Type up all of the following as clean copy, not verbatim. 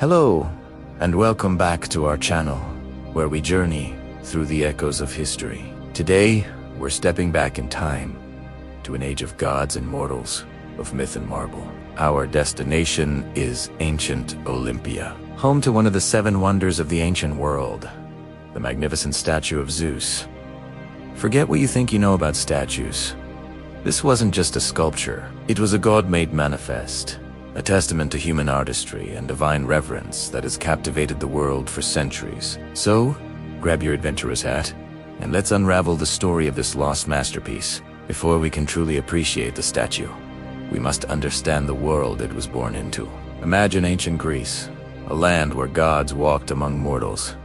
Hello, and welcome back to our channel, where we journey through the echoes of history. Today, we're stepping back in time to an age of gods and mortals, of myth and marble. Our destination is ancient Olympia, home to one of the 7 wonders of the ancient world, the magnificent statue of Zeus. Forget what you think you know about statues. This wasn't just a sculpture, it was a god-made manifest, a testament to human artistry and divine reverence that has captivated the world for centuries. So, grab your adventurer's hat, and let's unravel the story of this lost masterpiece. Before we can truly appreciate the statue, we must understand the world it was born into. Imagine ancient Greece, a land where gods walked among mortals,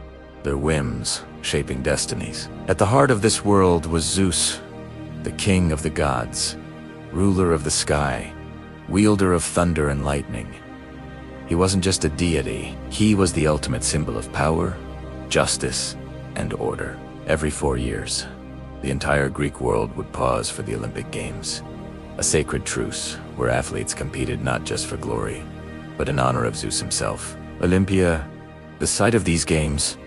their whims shaping destinies. At the heart of this world was Zeus, the king of the gods, ruler of the sky, wielder of thunder and lightning. He wasn't just a deity, he was the ultimate symbol of power, justice, and order. Every 4 years, the entire Greek world would pause for the Olympic Games, a sacred truce where athletes competed not just for glory, but in honor of Zeus himself. Olympia, the site of these games,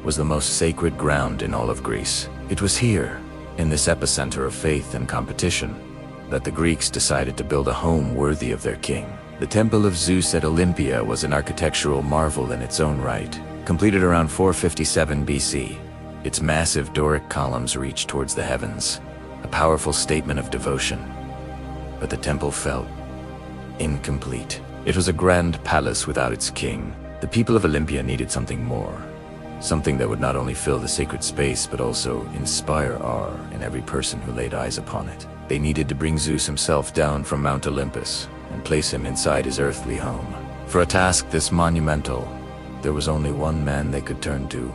was the most sacred ground in all of Greece. It was here, in this epicenter of faith and competition, that the Greeks decided to build a home worthy of their king. The Temple of Zeus at Olympia was an architectural marvel in its own right. Completed around 457 BC, its massive Doric columns reached towards the heavens, a powerful statement of devotion. But the temple felt incomplete. It was a grand palace without its king. The people of Olympia needed something more. Something that would not only fill the sacred space, but also inspire awe in every person who laid eyes upon it. They needed to bring Zeus himself down from Mount Olympus and place him inside his earthly home. For a task this monumental, there was only one man they could turn to: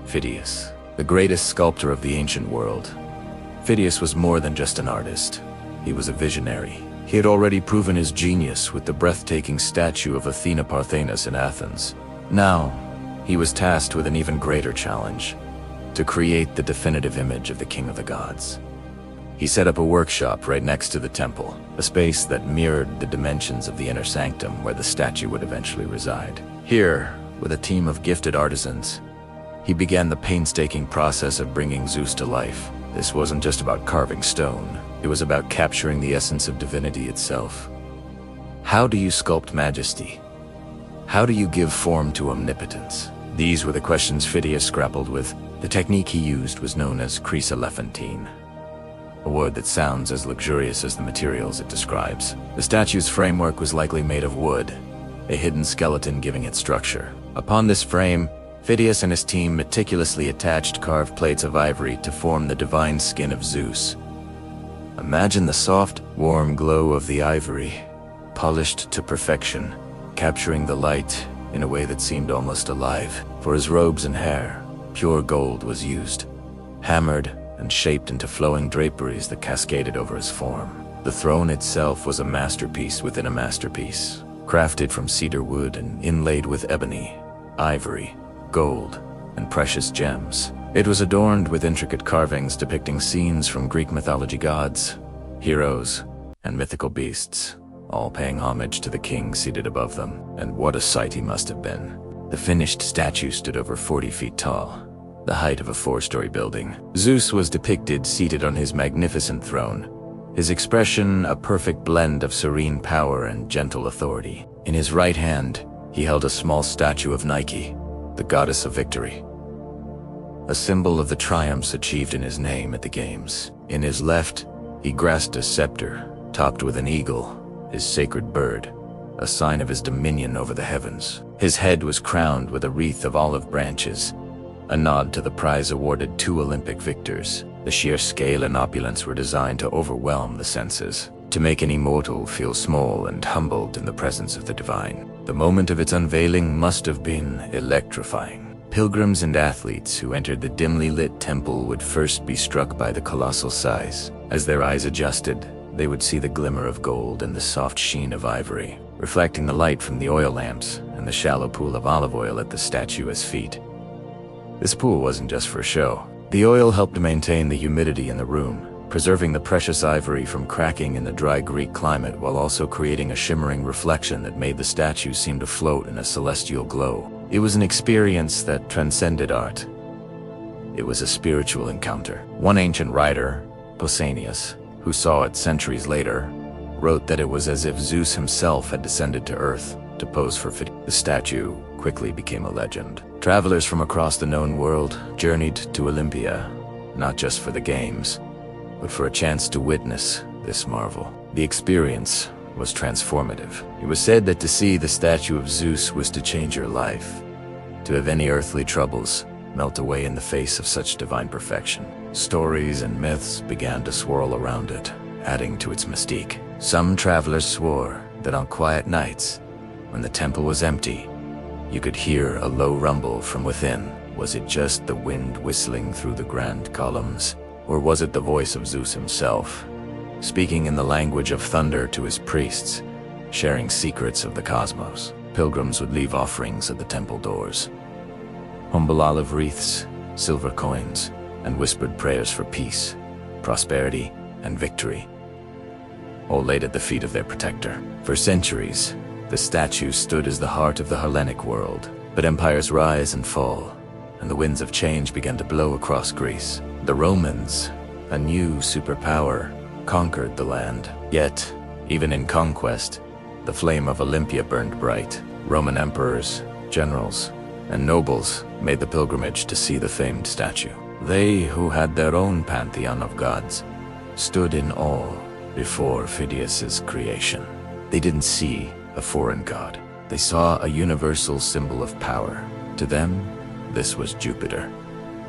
Phidias, the greatest sculptor of the ancient world. Phidias was more than just an artist. He was a visionary. He had already proven his genius with the breathtaking statue of Athena Parthenos in Athens. Now, he was tasked with an even greater challenge: to create the definitive image of the king of the gods. He set up a workshop right next to the temple, a space that mirrored the dimensions of the inner sanctum where the statue would eventually reside. Here, with a team of gifted artisans, he began the painstaking process of bringing Zeus to life. This wasn't just about carving stone, it was about capturing the essence of divinity itself. How do you sculpt majesty? How do you give form to omnipotence? These were the questions Phidias grappled with. The technique he used was known as chryselephantine, a word that sounds as luxurious as the materials it describes. The statue's framework was likely made of wood, a hidden skeleton giving it structure. Upon this frame, Phidias and his team meticulously attached carved plates of ivory to form the divine skin of Zeus. Imagine the soft, warm glow of the ivory, polished to perfection, capturing the light in a way that seemed almost alive. For his robes and hair, pure gold was used, hammered and shaped into flowing draperies that cascaded over his form. The throne itself was a masterpiece within a masterpiece, crafted from cedar wood and inlaid with ebony, ivory, gold, and precious gems. It was adorned with intricate carvings depicting scenes from Greek mythology gods, heroes, and mythical beasts, all paying homage to the king seated above them. And what a sight he must have been. The finished statue stood over 40 feet tall, the height of a 4-story building. Zeus was depicted seated on his magnificent throne, his expression a perfect blend of serene power and gentle authority. In his right hand, he held a small statue of Nike, the goddess of victory, a symbol of the triumphs achieved in his name at the games. In his left, he grasped a scepter, topped with an eagle, his sacred bird, a sign of his dominion over the heavens. His head was crowned with a wreath of olive branches, a nod to the prize awarded 2 Olympic victors. The sheer scale and opulence were designed to overwhelm the senses, to make any mortal feel small and humbled in the presence of the divine. The moment of its unveiling must have been electrifying. Pilgrims and athletes who entered the dimly lit temple would first be struck by the colossal size. As their eyes adjusted, they would see the glimmer of gold and the soft sheen of ivory, reflecting the light from the oil lamps and the shallow pool of olive oil at the statue's feet. This pool wasn't just for show. The oil helped to maintain the humidity in the room, preserving the precious ivory from cracking in the dry Greek climate while also creating a shimmering reflection that made the statue seem to float in a celestial glow. It was an experience that transcended art. It was a spiritual encounter. One ancient writer, Pausanias, who saw it centuries later, wrote that it was as if Zeus himself had descended to Earth to pose for Phidias. The statue quickly became a legend. Travelers from across the known world journeyed to Olympia, not just for the games, but for a chance to witness this marvel. The experience was transformative. It was said that to see the statue of Zeus was to change your life, to have any earthly troubles melt away in the face of such divine perfection. Stories and myths began to swirl around it, adding to its mystique. Some travelers swore that on quiet nights, when the temple was empty, you could hear a low rumble from within. Was it just the wind whistling through the grand columns? Or was it the voice of Zeus himself, speaking in the language of thunder to his priests, sharing secrets of the cosmos? Pilgrims would leave offerings at the temple doors. Humble olive wreaths, silver coins, and whispered prayers for peace, prosperity, and victory, all laid at the feet of their protector. For centuries, the statue stood as the heart of the Hellenic world. But empires rise and fall, and the winds of change began to blow across Greece. The Romans, a new superpower, conquered the land. Yet, even in conquest, the flame of Olympia burned bright. Roman emperors, generals, and nobles made the pilgrimage to see the famed statue. They, who had their own pantheon of gods, stood in awe before Phidias's creation. They didn't see a foreign god. They saw a universal symbol of power. To them, this was Jupiter,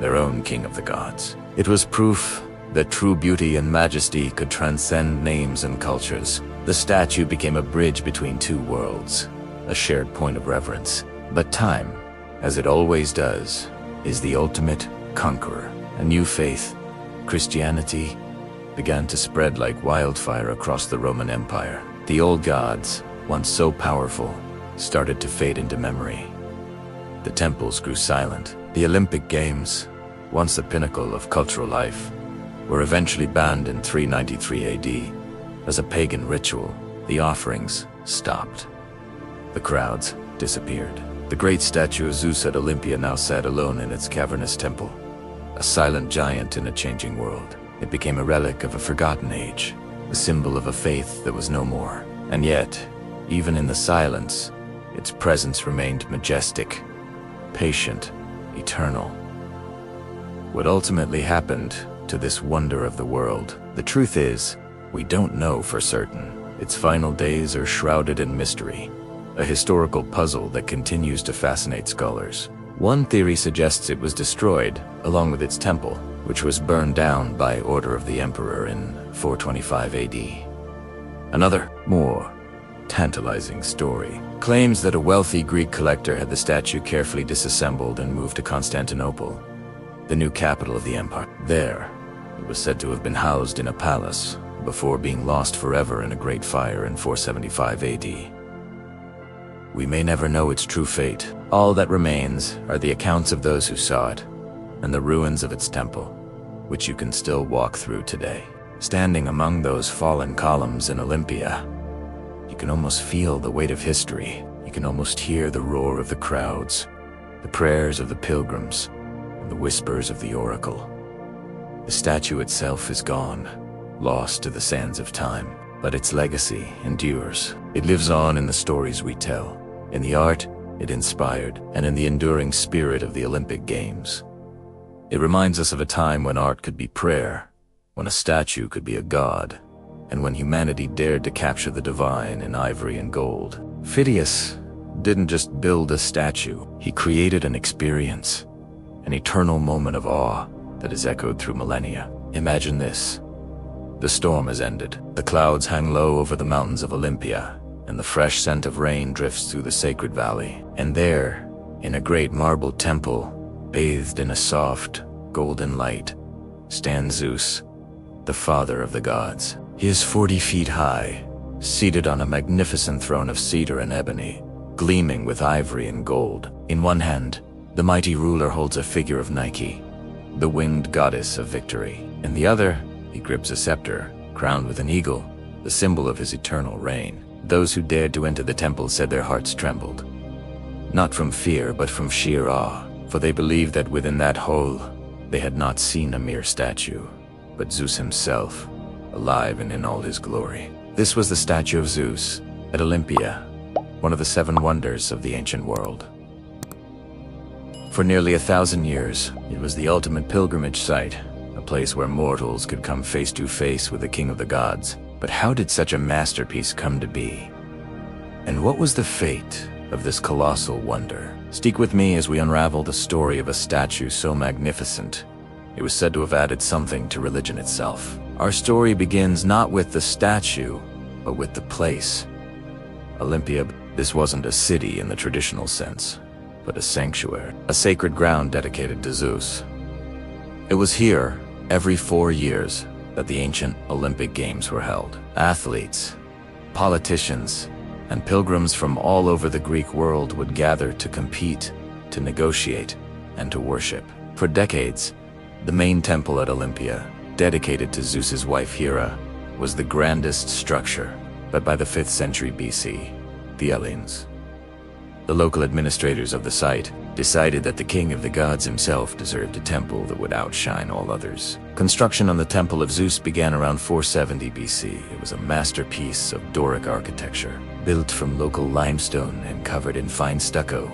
their own king of the gods. It was proof that true beauty and majesty could transcend names and cultures. The statue became a bridge between two worlds, a shared point of reverence. But time, as it always does, is the ultimate conqueror. A new faith, Christianity, began to spread like wildfire across the Roman Empire. The old gods, once so powerful, started to fade into memory. The temples grew silent. The Olympic Games, once the pinnacle of cultural life, were eventually banned in 393 AD. As a pagan ritual, the offerings stopped. The crowds disappeared. The great statue of Zeus at Olympia now sat alone in its cavernous temple, a silent giant in a changing world. It became a relic of a forgotten age, a symbol of a faith that was no more. And yet, even in the silence, its presence remained majestic, patient, eternal. What ultimately happened to this wonder of the world? The truth is, we don't know for certain. Its final days are shrouded in mystery, a historical puzzle that continues to fascinate scholars. One theory suggests it was destroyed, along with its temple, which was burned down by order of the emperor in 425 AD. Another, more tantalizing story claims that a wealthy Greek collector had the statue carefully disassembled and moved to Constantinople, the new capital of the empire. There, it was said to have been housed in a palace before being lost forever in a great fire in 475 AD. We may never know its true fate. All that remains are the accounts of those who saw it, and the ruins of its temple, which you can still walk through today. Standing among those fallen columns in Olympia, you can almost feel the weight of history. You can almost hear the roar of the crowds, the prayers of the pilgrims, and the whispers of the oracle. The statue itself is gone, lost to the sands of time, but its legacy endures. It lives on in the stories we tell, in the art it inspired, and in the enduring spirit of the Olympic Games. It reminds us of a time when art could be prayer, when a statue could be a god, and when humanity dared to capture the divine in ivory and gold. Phidias didn't just build a statue, he created an experience, an eternal moment of awe that is echoed through millennia. Imagine this. The storm has ended. The clouds hang low over the mountains of Olympia, and the fresh scent of rain drifts through the sacred valley. And there, in a great marble temple, bathed in a soft, golden light, stands Zeus, the father of the gods. He is 40 feet high, seated on a magnificent throne of cedar and ebony, gleaming with ivory and gold. In one hand, the mighty ruler holds a figure of Nike, the winged goddess of victory. In the other, he He grips a scepter, crowned with an eagle, the symbol of his eternal reign. Those who dared to enter the temple said their hearts trembled. Not from fear, but from sheer awe, for they believed that within that hole, they had not seen a mere statue, but Zeus himself, alive and in all his glory. This was the Statue of Zeus at Olympia, one of the 7 wonders of the ancient world. For nearly 1,000 years, it was the ultimate pilgrimage site, a place where mortals could come face to face with the king of the gods. But how did such a masterpiece come to be? And what was the fate of this colossal wonder? Stick with me as we unravel the story of a statue so magnificent, it was said to have added something to religion itself. Our story begins not with the statue, but with the place. Olympia, this wasn't a city in the traditional sense, but a sanctuary, a sacred ground dedicated to Zeus. It was here, every 4 years, that the ancient Olympic Games were held. Athletes, politicians, and pilgrims from all over the Greek world would gather to compete, to negotiate, and to worship. For decades, the main temple at Olympia, dedicated to Zeus's wife Hera, was the grandest structure. But by the 5th century BC, the Hellenes, the local administrators of the site, decided that the king of the gods himself deserved a temple that would outshine all others. Construction on the Temple of Zeus began around 470 BC. It was a masterpiece of Doric architecture, built from local limestone and covered in fine stucco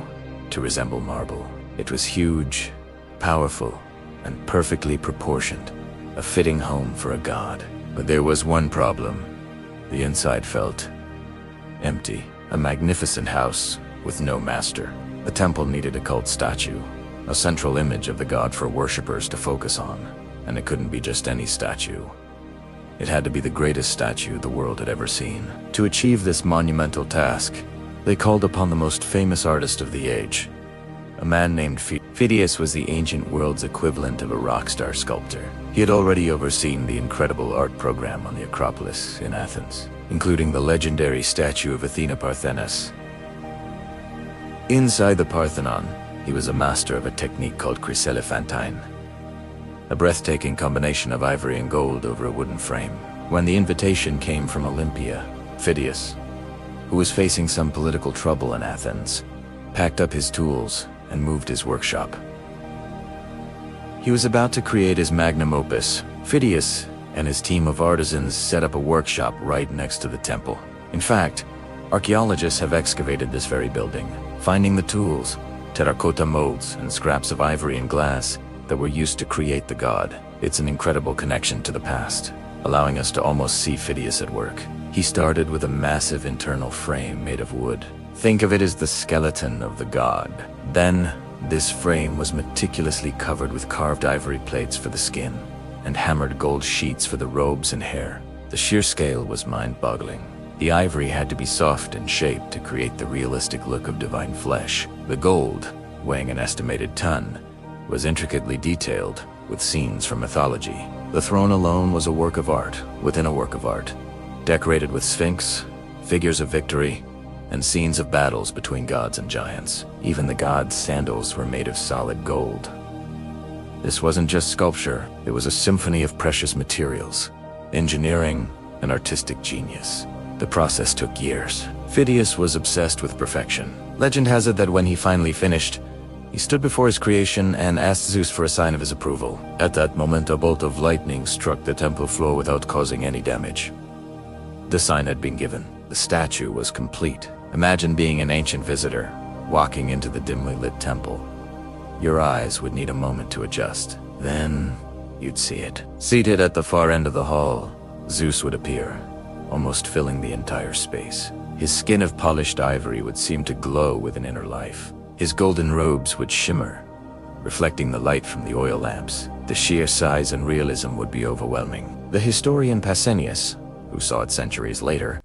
to resemble marble. It was huge, powerful, and perfectly proportioned, a fitting home for a god. But there was one problem. The inside felt empty. A magnificent house with no master. The temple needed a cult statue, a central image of the god for worshippers to focus on. And it couldn't be just any statue. It had to be the greatest statue the world had ever seen. To achieve this monumental task, they called upon the most famous artist of the age, a man named Phidias. Was the ancient world's equivalent of a rock star sculptor. He had already overseen the incredible art program on the Acropolis in Athens, including the legendary statue of Athena Parthenos. Inside the Parthenon, he was a master of a technique called chryselephantine, a breathtaking combination of ivory and gold over a wooden frame. When the invitation came from Olympia, Phidias, who was facing some political trouble in Athens, packed up his tools and moved his workshop. He was about to create his magnum opus. Phidias and his team of artisans set up a workshop right next to the temple. In fact, archaeologists have excavated this very building, finding the tools, terracotta molds, and scraps of ivory and glass that were used to create the god. It's an incredible connection to the past, allowing us to almost see Phidias at work. He started with a massive internal frame made of wood. Think of it as the skeleton of the god. Then, this frame was meticulously covered with carved ivory plates for the skin, and hammered gold sheets for the robes and hair. The sheer scale was mind-boggling. The ivory had to be soft and shaped to create the realistic look of divine flesh. The gold, weighing an estimated ton, was intricately detailed with scenes from mythology. The throne alone was a work of art within a work of art, decorated with sphinx, figures of victory, and scenes of battles between gods and giants. Even the gods' sandals were made of solid gold. This wasn't just sculpture, it was a symphony of precious materials, engineering, and artistic genius. The process took years. Phidias was obsessed with perfection. Legend has it that when he finally finished, he stood before his creation and asked Zeus for a sign of his approval. At that moment, a bolt of lightning struck the temple floor without causing any damage. The sign had been given. The statue was complete. Imagine being an ancient visitor, walking into the dimly lit temple. Your eyes would need a moment to adjust. Then, you'd see it. Seated at the far end of the hall, Zeus would appear, almost filling the entire space. His skin of polished ivory would seem to glow with an inner life. His golden robes would shimmer, reflecting the light from the oil lamps. The sheer size and realism would be overwhelming. The historian Pausanias, who saw it centuries later,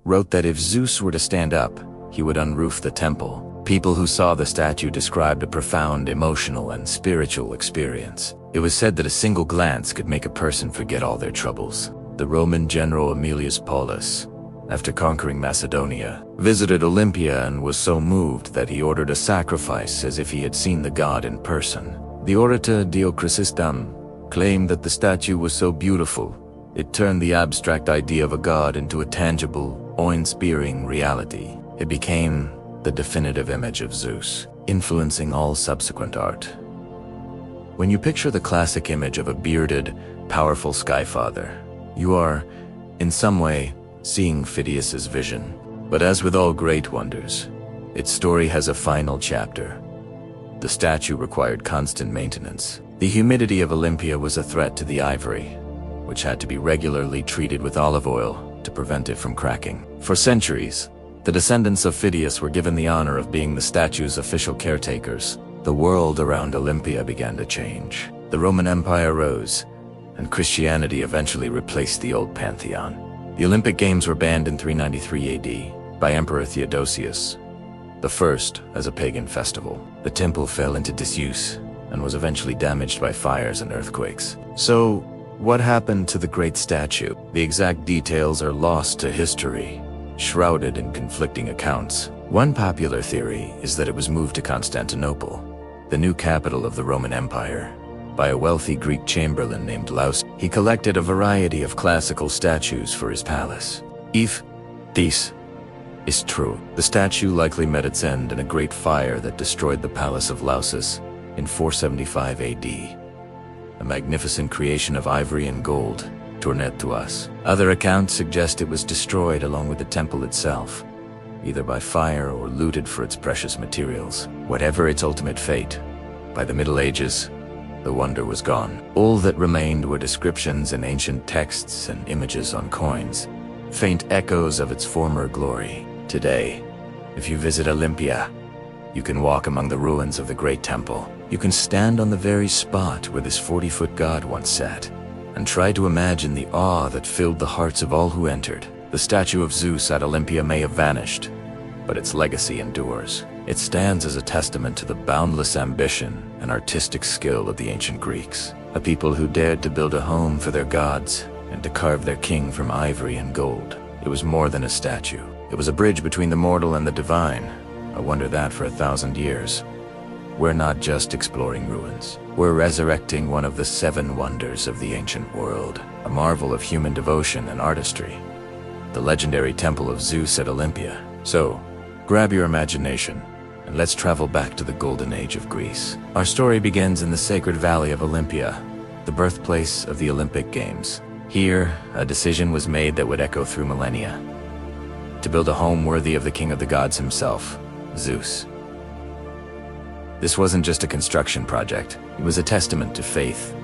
wrote that if Zeus were to stand up, he would unroof the temple. People who saw the statue described a profound emotional and spiritual experience. It was said that a single glance could make a person forget all their troubles. The Roman general Aemilius Paulus, after conquering Macedonia, visited Olympia and was so moved that he ordered a sacrifice as if he had seen the god in person. The orator Diochrysostom claimed that the statue was so beautiful, it turned the abstract idea of a god into a tangible, awe-inspiring reality. It became the definitive image of Zeus, influencing all subsequent art. When you picture the classic image of a bearded, powerful skyfather, you are, in some way, seeing Phidias's vision. But as with all great wonders, its story has a final chapter. The statue required constant maintenance. The humidity of Olympia was a threat to the ivory, which had to be regularly treated with olive oil to prevent it from cracking. For centuries, the descendants of Phidias were given the honor of being the statue's official caretakers. The world around Olympia began to change. The Roman Empire rose, and Christianity eventually replaced the old pantheon. The Olympic Games were banned in 393 AD by Emperor Theodosius, the first as a pagan festival. The temple fell into disuse and was eventually damaged by fires and earthquakes. So, what happened to the great statue? The exact details are lost to history, shrouded in conflicting accounts. One popular theory is that it was moved to Constantinople, the new capital of the Roman Empire, by a wealthy Greek chamberlain named Laus. He collected a variety of classical statues for his palace. If this is true, the statue likely met its end in a great fire that destroyed the palace of Lausus in 475 AD. A magnificent creation of ivory and gold, tournette to us. Other accounts suggest it was destroyed along with the temple itself, either by fire or looted for its precious materials. Whatever its ultimate fate, by the Middle Ages, the wonder was gone. All that remained were descriptions in ancient texts and images on coins, faint echoes of its former glory. Today, if you visit Olympia, you can walk among the ruins of the great temple. You can stand on the very spot where this 40-foot god once sat, and try to imagine the awe that filled the hearts of all who entered. The statue of Zeus at Olympia may have vanished, but its legacy endures. It stands as a testament to the boundless ambition and artistic skill of the ancient Greeks, a people who dared to build a home for their gods and to carve their king from ivory and gold. It was more than a statue. It was a bridge between the mortal and the divine. I wonder that for 1,000 years. We're not just exploring ruins. We're resurrecting one of the 7 wonders of the ancient world, a marvel of human devotion and artistry, the legendary Temple of Zeus at Olympia. So, grab your imagination, and let's travel back to the golden age of Greece. Our story begins in the sacred valley of Olympia, the birthplace of the Olympic Games. Here, a decision was made that would echo through millennia, to build a home worthy of the king of the gods himself, Zeus. This wasn't just a construction project, it was a testament to faith,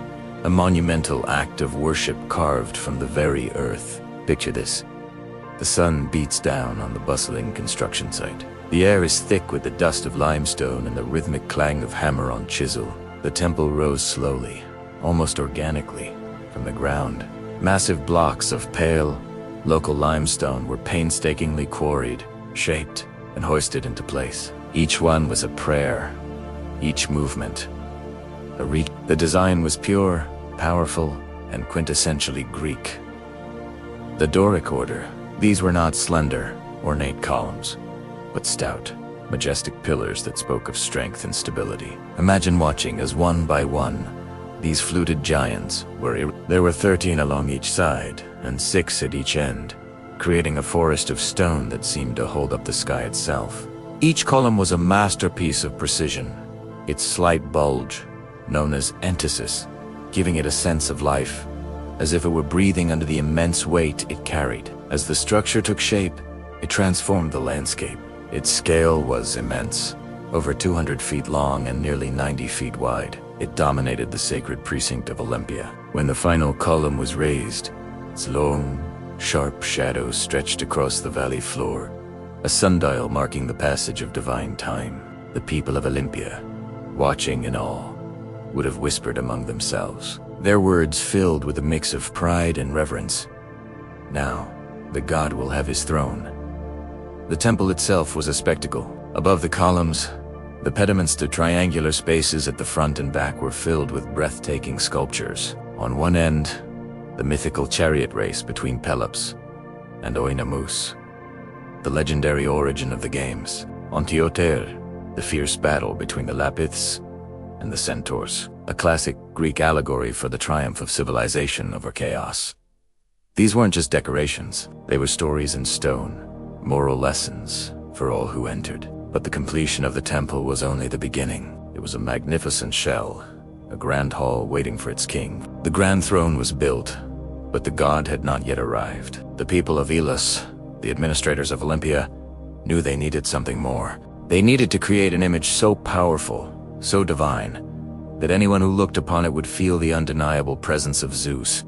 a monumental act of worship carved from the very earth. Picture this. The sun beats down on the bustling construction site. The air is thick with the dust of limestone and the rhythmic clang of hammer on chisel. The temple rose slowly, almost organically, from the ground. Massive blocks of pale, local limestone were painstakingly quarried, shaped, and hoisted into place. Each one was a prayer, each movement a reach. The design was pure, powerful, and quintessentially Greek. The Doric order. These were not slender, ornate columns, but stout, majestic pillars that spoke of strength and stability. Imagine watching as one by one, these fluted giants were there were 13 along each side, and 6 at each end, creating a forest of stone that seemed to hold up the sky itself. Each column was a masterpiece of precision, its slight bulge, known as entasis, giving it a sense of life, as if it were breathing under the immense weight it carried. As the structure took shape, it transformed the landscape. Its scale was immense, over 200 feet long and nearly 90 feet wide. It dominated the sacred precinct of Olympia. When the final column was raised, its long, sharp shadows stretched across the valley floor, a sundial marking the passage of divine time. The people of Olympia, watching in awe, would have whispered among themselves, their words filled with a mix of pride and reverence. Now, the god will have his throne. The temple itself was a spectacle. Above the columns, the pediments to triangular spaces at the front and back were filled with breathtaking sculptures. On one end, the mythical chariot race between Pelops and Oenomus, the legendary origin of the games. On Tioter, the fierce battle between the Lapiths and the centaurs, a classic Greek allegory for the triumph of civilization over chaos. These weren't just decorations, they were stories in stone, moral lessons for all who entered. But the completion of the temple was only the beginning. It was a magnificent shell, a grand hall waiting for its king. The grand throne was built, but the god had not yet arrived. The people of Elis, the administrators of Olympia, knew they needed something more. They needed to create an image so powerful, so divine, that anyone who looked upon it would feel the undeniable presence of Zeus.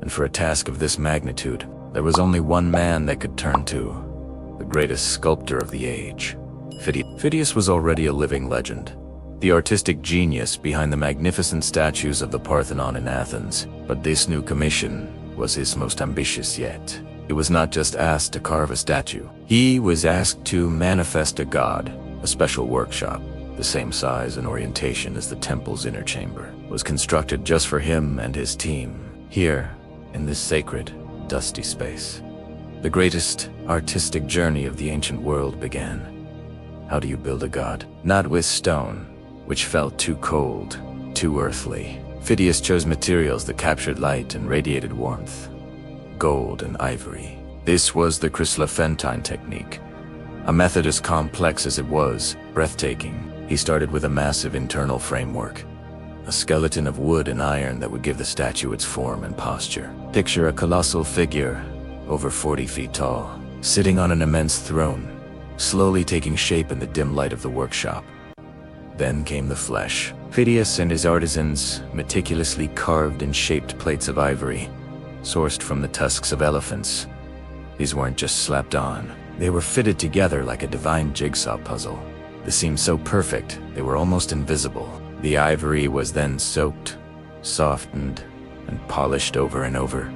And for a task of this magnitude, there was only one man they could turn to, the greatest sculptor of the age. Phidias was already a living legend, the artistic genius behind the magnificent statues of the Parthenon in Athens. But this new commission was his most ambitious yet. He was not just asked to carve a statue. He was asked to manifest a god. A special workshop, the same size and orientation as the temple's inner chamber, was constructed just for him and his team. Here, in this sacred, dusty space, the greatest artistic journey of the ancient world began. How do you build a god? Not with stone, which felt too cold, too earthly. Phidias chose materials that captured light and radiated warmth. Gold and ivory. This was the chryselephantine technique, a method as complex as it was breathtaking. He started with a massive internal framework, a skeleton of wood and iron that would give the statue its form and posture. Picture a colossal figure, over 40 feet tall, sitting on an immense throne, slowly taking shape in the dim light of the workshop. Then came the flesh. Phidias and his artisans meticulously carved and shaped plates of ivory, sourced from the tusks of elephants. These weren't just slapped on. They were fitted together like a divine jigsaw puzzle. They seemed so perfect, they were almost invisible. The ivory was then soaked, softened, and polished over and over,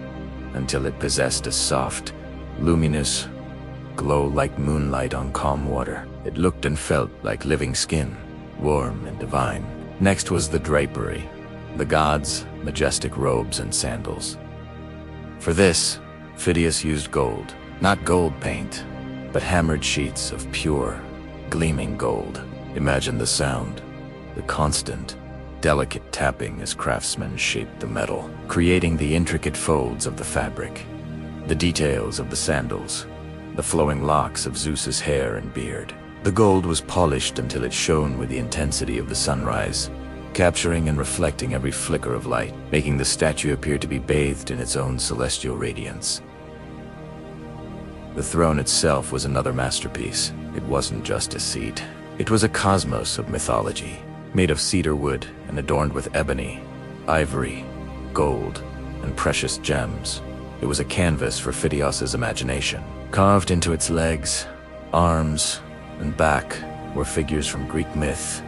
until it possessed a soft, luminous glow like moonlight on calm water. It looked and felt like living skin, warm and divine. Next was the drapery, the gods' majestic robes and sandals. For this, Phidias used gold, not gold paint, but hammered sheets of pure, gleaming gold. Imagine the sound, the constant, delicate tapping as craftsmen shaped the metal, creating the intricate folds of the fabric, the details of the sandals, the flowing locks of Zeus's hair and beard. The gold was polished until it shone with the intensity of the sunrise, capturing and reflecting every flicker of light, making the statue appear to be bathed in its own celestial radiance. The throne itself was another masterpiece. It wasn't just a seat. It was a cosmos of mythology, made of cedar wood and adorned with ebony, ivory, gold, and precious gems. It was a canvas for Phidias's imagination. Carved into its legs, arms, and back were figures from Greek myth,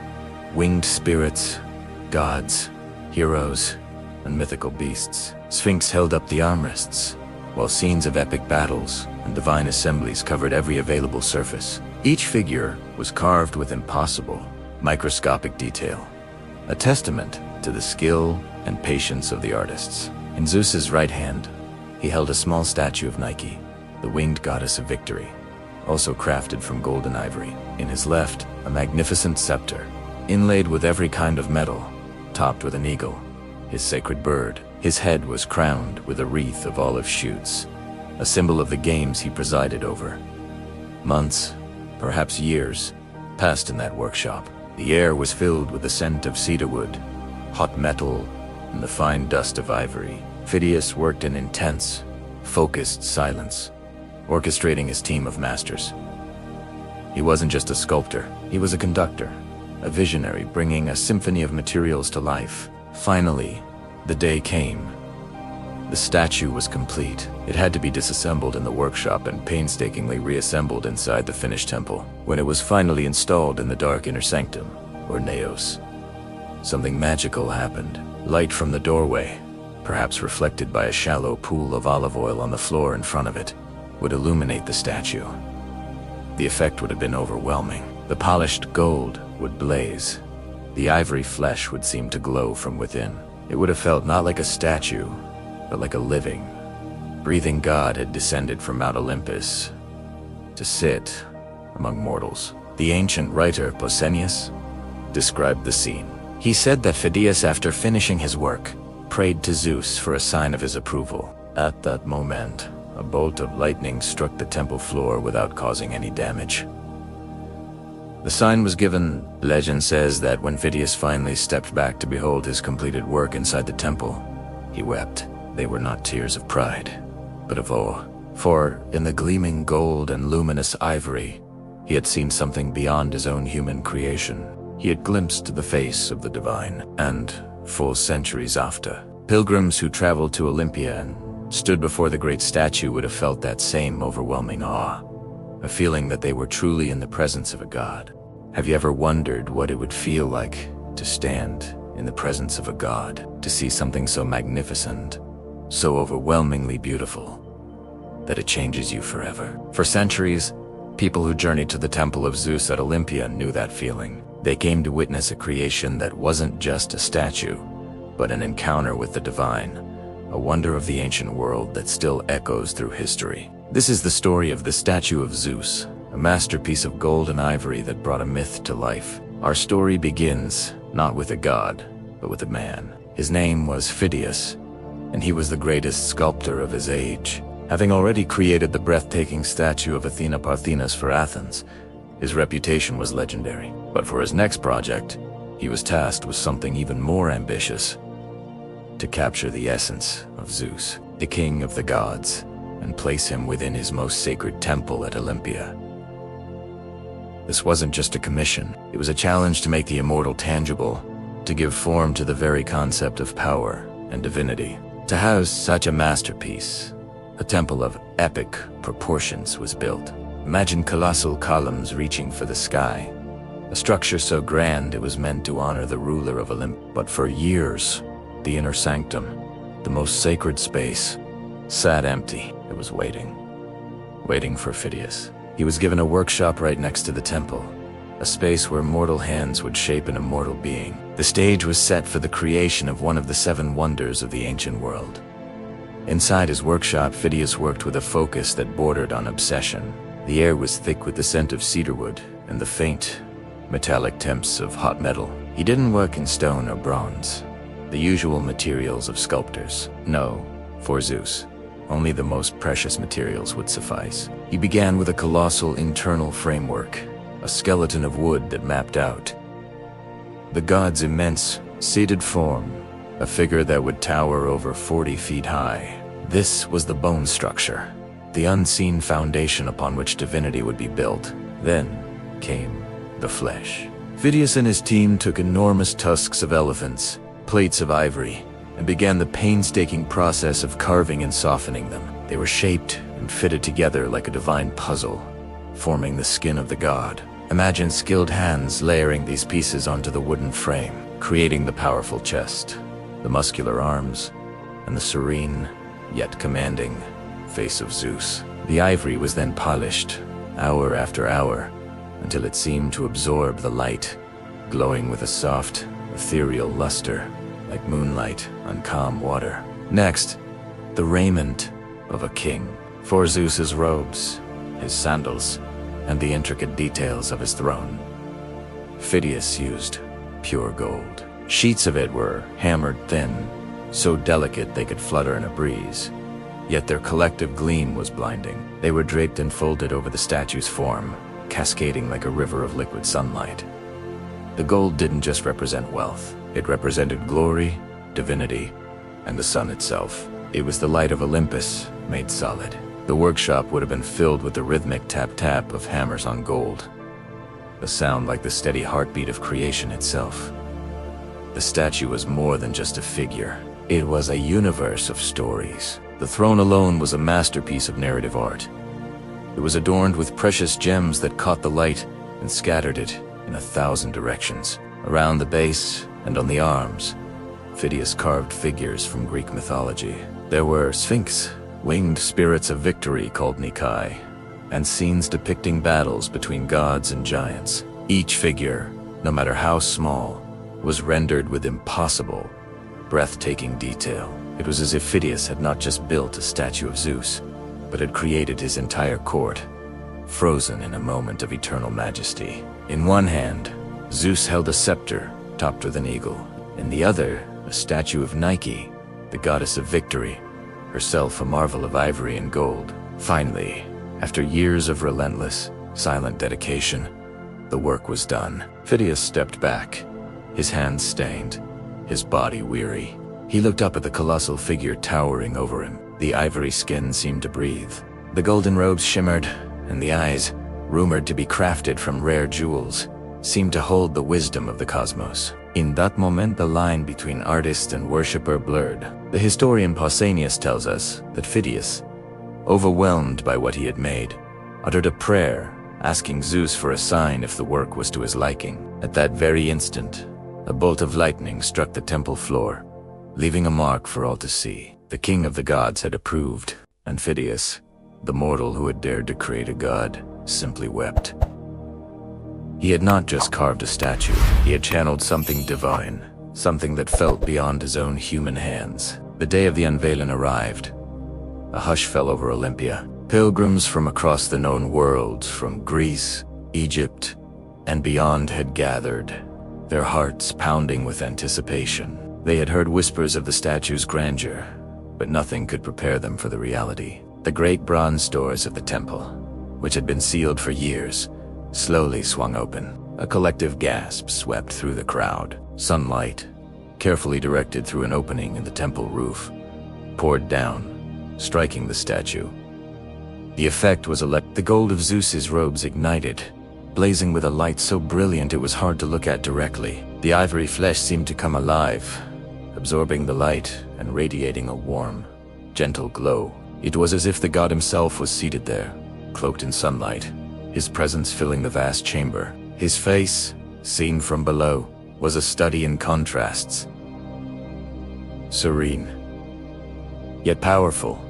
winged spirits, gods, heroes, and mythical beasts. Sphinx held up the armrests, while scenes of epic battles and divine assemblies covered every available surface. Each figure was carved with impossible, microscopic detail, a testament to the skill and patience of the artists. In Zeus's right hand, he held a small statue of Nike, the winged goddess of victory, also crafted from gold and ivory. In his left, a magnificent scepter, inlaid with every kind of metal, topped with an eagle, his sacred bird. His head was crowned with a wreath of olive shoots, a symbol of the games he presided over. Months, perhaps years, passed in that workshop. The air was filled with the scent of cedarwood, hot metal, and the fine dust of ivory. Phidias worked in intense, focused silence, orchestrating his team of masters. He wasn't just a sculptor, he was a conductor, a visionary bringing a symphony of materials to life. Finally, the day came. The statue was complete. It had to be disassembled in the workshop and painstakingly reassembled inside the finished temple. When it was finally installed in the dark inner sanctum, or naos, something magical happened. Light from the doorway, perhaps reflected by a shallow pool of olive oil on the floor in front of it, would illuminate the statue. The effect would have been overwhelming. The polished gold would blaze. The ivory flesh would seem to glow from within. It would have felt not like a statue, but like a living, breathing god had descended from Mount Olympus to sit among mortals. The ancient writer Pausanias described the scene. He said that Phidias, after finishing his work, prayed to Zeus for a sign of his approval. At that moment, a bolt of lightning struck the temple floor without causing any damage. The sign was given. Legend says that when Phidias finally stepped back to behold his completed work inside the temple, he wept. They were not tears of pride, but of awe. For in the gleaming gold and luminous ivory, he had seen something beyond his own human creation. He had glimpsed the face of the divine, and, full centuries after, pilgrims who traveled to Olympia and stood before the great statue would have felt that same overwhelming awe, a feeling that they were truly in the presence of a god. Have you ever wondered what it would feel like to stand in the presence of a god, to see something so magnificent, so overwhelmingly beautiful, that it changes you forever? For centuries, people who journeyed to the temple of Zeus at Olympia knew that feeling. They came to witness a creation that wasn't just a statue, but an encounter with the divine, a wonder of the ancient world that still echoes through history. This is the story of the Statue of Zeus, a masterpiece of gold and ivory that brought a myth to life. Our story begins not with a god, but with a man. His name was Phidias, and he was the greatest sculptor of his age. Having already created the breathtaking statue of Athena Parthenos for Athens, his reputation was legendary. But for his next project, he was tasked with something even more ambitious: to capture the essence of Zeus, the king of the gods, and place him within his most sacred temple at Olympia. This wasn't just a commission, it was a challenge to make the immortal tangible, to give form to the very concept of power and divinity. To house such a masterpiece, a temple of epic proportions was built. Imagine colossal columns reaching for the sky, a structure so grand it was meant to honor the ruler of Olympia. But for years, the inner sanctum, the most sacred space, sat empty. It was waiting for Phidias. He was given a workshop right next to the temple, a space where mortal hands would shape an immortal being. The stage was set for the creation of one of the 7 wonders of the ancient world. Inside his workshop, Phidias worked with a focus that bordered on obsession. The air was thick with the scent of cedarwood and the faint, metallic temps of hot metal. He didn't work in stone or bronze, the usual materials of sculptors. No, for Zeus, only the most precious materials would suffice. He began with a colossal internal framework, a skeleton of wood that mapped out the god's immense, seated form, a figure that would tower over 40 feet high. This was the bone structure, the unseen foundation upon which divinity would be built. Then came the flesh. Phidias and his team took enormous tusks of elephants, plates of ivory, and began the painstaking process of carving and softening them. They were shaped and fitted together like a divine puzzle, forming the skin of the god. Imagine skilled hands layering these pieces onto the wooden frame, creating the powerful chest, the muscular arms, and the serene, yet commanding, face of Zeus. The ivory was then polished, hour after hour, until it seemed to absorb the light, glowing with a soft, ethereal luster, like moonlight on calm water. Next, the raiment of a king. For Zeus's robes, his sandals, and the intricate details of his throne, Phidias used pure gold. Sheets of it were hammered thin, so delicate they could flutter in a breeze, yet their collective gleam was blinding. They were draped and folded over the statue's form, cascading like a river of liquid sunlight. The gold didn't just represent wealth, it represented glory, divinity, and the sun itself. It was the light of Olympus made solid. The workshop would have been filled with the rhythmic tap-tap of hammers on gold, a sound like the steady heartbeat of creation itself. The statue was more than just a figure. It was a universe of stories. The throne alone was a masterpiece of narrative art. It was adorned with precious gems that caught the light and scattered it in 1,000 directions. Around the base and on the arms, Phidias carved figures from Greek mythology. There were sphinx, winged spirits of victory called Nikai, and scenes depicting battles between gods and giants. Each figure, no matter how small, was rendered with impossible, breathtaking detail. It was as if Phidias had not just built a statue of Zeus, but had created his entire court, frozen in a moment of eternal majesty. In one hand, Zeus held a scepter, topped with an eagle. In the other, a statue of Nike, the goddess of victory, herself a marvel of ivory and gold. Finally, after years of relentless, silent dedication, the work was done. Phidias stepped back, his hands stained, his body weary. He looked up at the colossal figure towering over him. The ivory skin seemed to breathe. The golden robes shimmered, and the eyes, rumored to be crafted from rare jewels, seemed to hold the wisdom of the cosmos. In that moment, the line between artist and worshipper blurred. The historian Pausanias tells us that Phidias, overwhelmed by what he had made, uttered a prayer, asking Zeus for a sign if the work was to his liking. At that very instant, a bolt of lightning struck the temple floor, leaving a mark for all to see. The king of the gods had approved, and Phidias, the mortal who had dared to create a god, simply wept. He had not just carved a statue, he had channeled something divine, something that felt beyond his own human hands. The day of the unveiling arrived. A hush fell over Olympia. Pilgrims from across the known world, from Greece, Egypt, and beyond had gathered, their hearts pounding with anticipation. They had heard whispers of the statue's grandeur, but nothing could prepare them for the reality. The great bronze doors of the temple, which had been sealed for years, slowly swung open. A collective gasp swept through the crowd. Sunlight, carefully directed through an opening in the temple roof, poured down, striking the statue. The effect was electric. The gold of Zeus's robes ignited, blazing with a light so brilliant it was hard to look at directly. The ivory flesh seemed to come alive, absorbing the light and radiating a warm, gentle glow. It was as if the god himself was seated there, cloaked in sunlight, his presence filling the vast chamber. His face, seen from below, was a study in contrasts. Serene, yet powerful.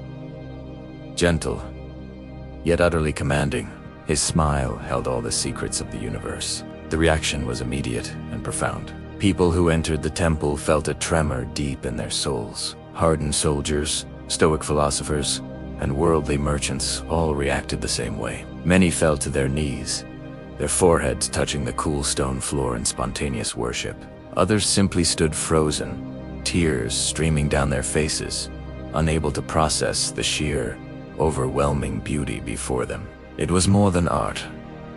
Gentle, yet utterly commanding. His smile held all the secrets of the universe. The reaction was immediate and profound. People who entered the temple felt a tremor deep in their souls. Hardened soldiers, stoic philosophers, and worldly merchants all reacted the same way. Many fell to their knees, their foreheads touching the cool stone floor in spontaneous worship. Others simply stood frozen, tears streaming down their faces, unable to process the sheer, overwhelming beauty before them. It was more than art.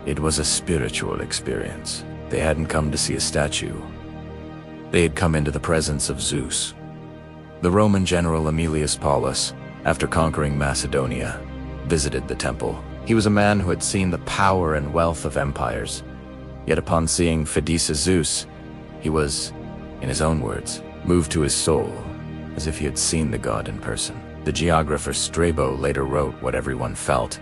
It was a spiritual experience. They hadn't come to see a statue. They had come into the presence of Zeus. The Roman general Aemilius Paulus, after conquering Macedonia, visited the temple. He was a man who had seen the power and wealth of empires. Yet upon seeing Phidias Zeus, he was, in his own words, moved to his soul, as if he had seen the god in person. The geographer Strabo later wrote what everyone felt.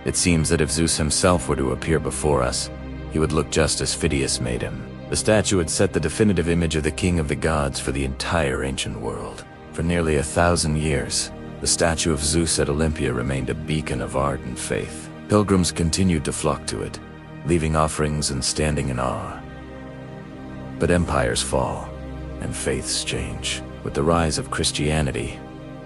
It seems that if Zeus himself were to appear before us, he would look just as Phidias made him. The statue had set the definitive image of the king of the gods for the entire ancient world. For nearly 1,000 years, the statue of Zeus at Olympia remained a beacon of art and faith. Pilgrims continued to flock to it, leaving offerings and standing in awe. But empires fall, and faiths change. With the rise of Christianity,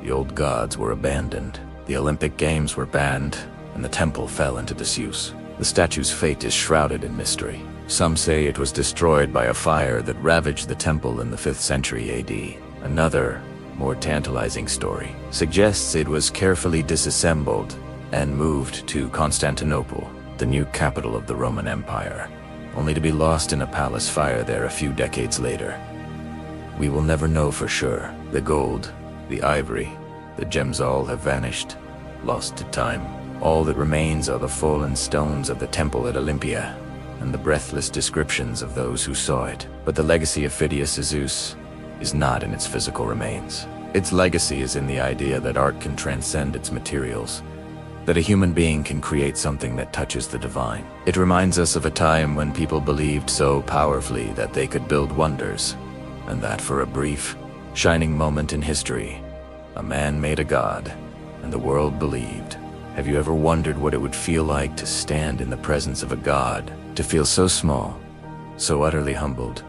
the old gods were abandoned. The Olympic Games were banned, and the temple fell into disuse. The statue's fate is shrouded in mystery. Some say it was destroyed by a fire that ravaged the temple in the 5th century AD. Another, more tantalizing story, suggests it was carefully disassembled and moved to Constantinople, the new capital of the Roman Empire, only to be lost in a palace fire there a few decades later. We will never know for sure. The gold, the ivory, the gems all have vanished, lost to time. All that remains are the fallen stones of the temple at Olympia, and the breathless descriptions of those who saw it. But the legacy of Phidias Zeus is not in its physical remains. Its legacy is in the idea that art can transcend its materials, that a human being can create something that touches the divine. It reminds us of a time when people believed so powerfully that they could build wonders, and that for a brief, shining moment in history, a man made a god, and the world believed. Have you ever wondered what it would feel like to stand in the presence of a god, to feel so small, so utterly humbled,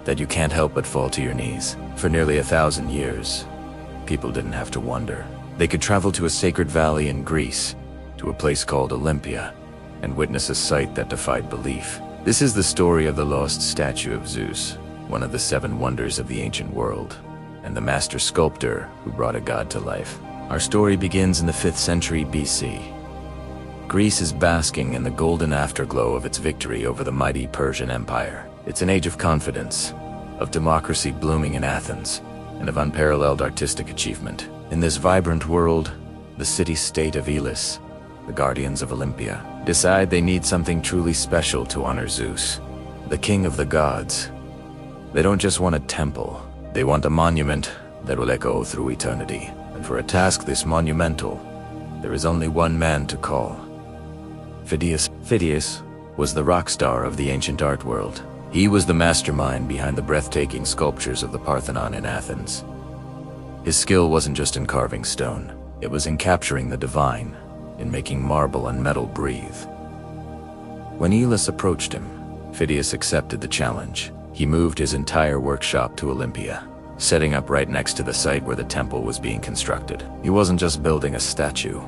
that you can't help but fall to your knees? For nearly 1,000 years, people didn't have to wonder. They could travel to a sacred valley in Greece, to a place called Olympia, and witness a sight that defied belief. This is the story of the lost statue of Zeus, one of the seven wonders of the ancient world, and the master sculptor who brought a god to life. Our story begins in the 5th century BC. Greece is basking in the golden afterglow of its victory over the mighty Persian Empire. It's an age of confidence, of democracy blooming in Athens, and of unparalleled artistic achievement. In this vibrant world, the city-state of Elis, the guardians of Olympia, decide they need something truly special to honor Zeus, the king of the gods. They don't just want a temple, they want a monument that will echo through eternity. And for a task this monumental, there is only one man to call: Phidias. Phidias was the rock star of the ancient art world. He was the mastermind behind the breathtaking sculptures of the Parthenon in Athens. His skill wasn't just in carving stone, it was in capturing the divine, in making marble and metal breathe. When Elis approached him, Phidias accepted the challenge. He moved his entire workshop to Olympia, setting up right next to the site where the temple was being constructed. He wasn't just building a statue,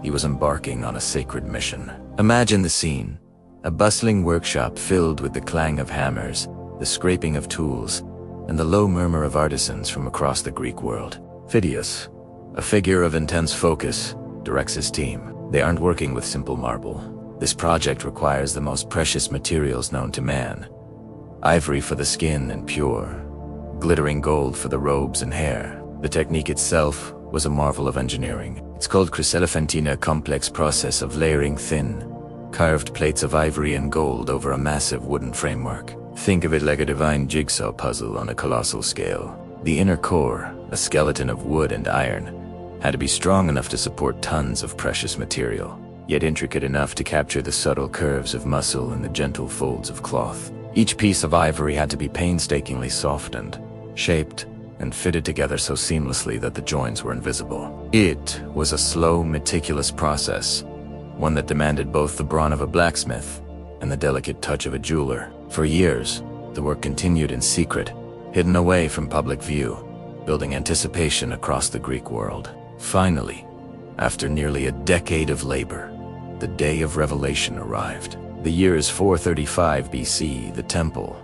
he was embarking on a sacred mission. Imagine the scene: a bustling workshop filled with the clang of hammers, the scraping of tools, and the low murmur of artisans from across the Greek world. Phidias, a figure of intense focus, directs his team. They aren't working with simple marble. This project requires the most precious materials known to man: ivory for the skin and pure, glittering gold for the robes and hair. The technique itself was a marvel of engineering. It's called chryselephantine, a complex process of layering thin, carved plates of ivory and gold over a massive wooden framework. Think of it like a divine jigsaw puzzle on a colossal scale. The inner core, a skeleton of wood and iron, had to be strong enough to support tons of precious material, yet intricate enough to capture the subtle curves of muscle and the gentle folds of cloth. Each piece of ivory had to be painstakingly softened, shaped, and fitted together so seamlessly that the joins were invisible. It was a slow, meticulous process, one that demanded both the brawn of a blacksmith and the delicate touch of a jeweler. For years, the work continued in secret, hidden away from public view, building anticipation across the Greek world. Finally, after nearly a decade of labor, the day of revelation arrived. The year is 435 BC. The temple,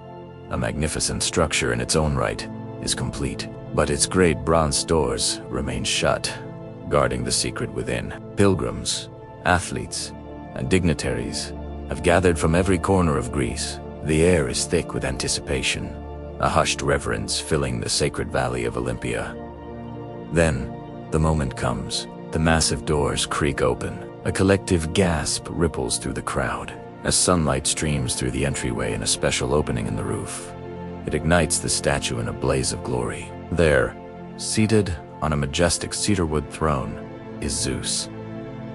a magnificent structure in its own right, is complete, but its great bronze doors remain shut, guarding the secret within. Pilgrims, athletes, and dignitaries have gathered from every corner of Greece. The air is thick with anticipation, a hushed reverence filling the sacred valley of Olympia. Then, the moment comes. The massive doors creak open. A collective gasp ripples through the crowd as sunlight streams through the entryway in a special opening in the roof. It ignites the statue in a blaze of glory. There, seated on a majestic cedarwood throne, is Zeus.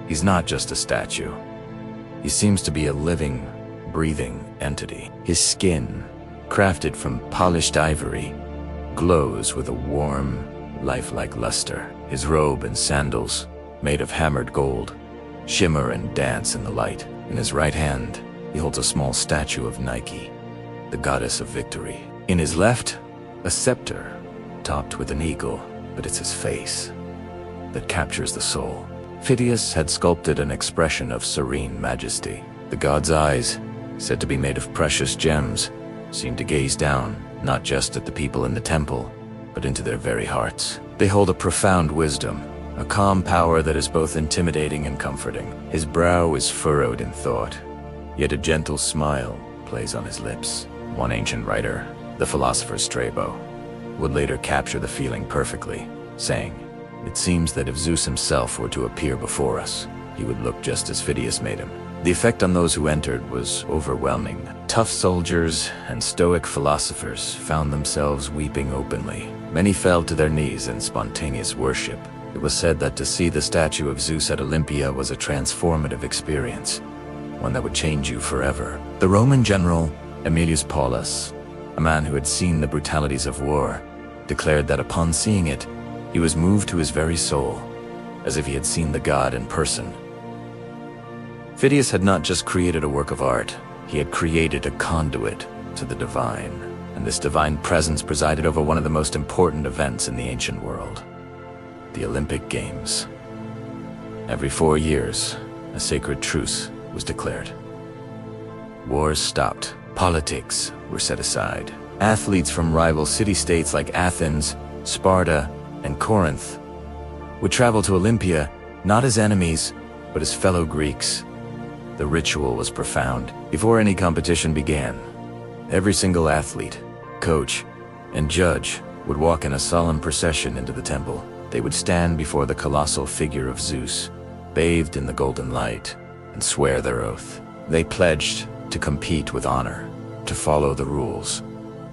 He's not just a statue. He seems to be a living, breathing entity. His skin, crafted from polished ivory, glows with a warm, lifelike luster. His robe and sandals, made of hammered gold, shimmer and dance in the light. In his right hand, he holds a small statue of Nike, the goddess of victory. In his left, a scepter, topped with an eagle, but it's his face that captures the soul. Phidias had sculpted an expression of serene majesty. The god's eyes, said to be made of precious gems, seemed to gaze down, not just at the people in the temple, but into their very hearts. They hold a profound wisdom, a calm power that is both intimidating and comforting. His brow is furrowed in thought, yet a gentle smile plays on his lips. One ancient writer, the philosopher Strabo, would later capture the feeling perfectly, saying, "It seems that if Zeus himself were to appear before us, he would look just as Phidias made him." The effect on those who entered was overwhelming. Tough soldiers and stoic philosophers found themselves weeping openly. Many fell to their knees in spontaneous worship. It was said that to see the statue of Zeus at Olympia was a transformative experience, one that would change you forever. The Roman general, Aemilius Paulus, a man who had seen the brutalities of war, declared that upon seeing it, he was moved to his very soul, as if he had seen the god in person. Phidias had not just created a work of art, he had created a conduit to the divine, and this divine presence presided over one of the most important events in the ancient world: the Olympic Games. Every 4 years, a sacred truce was declared. Wars stopped, politics were set aside, Athletes from rival city-states like Athens, Sparta, and Corinth would travel to Olympia not as enemies, but as fellow Greeks. The ritual was profound. Before any competition began, every single athlete, coach, and judge would walk in a solemn procession into the temple. They would stand before the colossal figure of Zeus, bathed in the golden light, and swear their oath. They pledged to compete with honor, to follow the rules,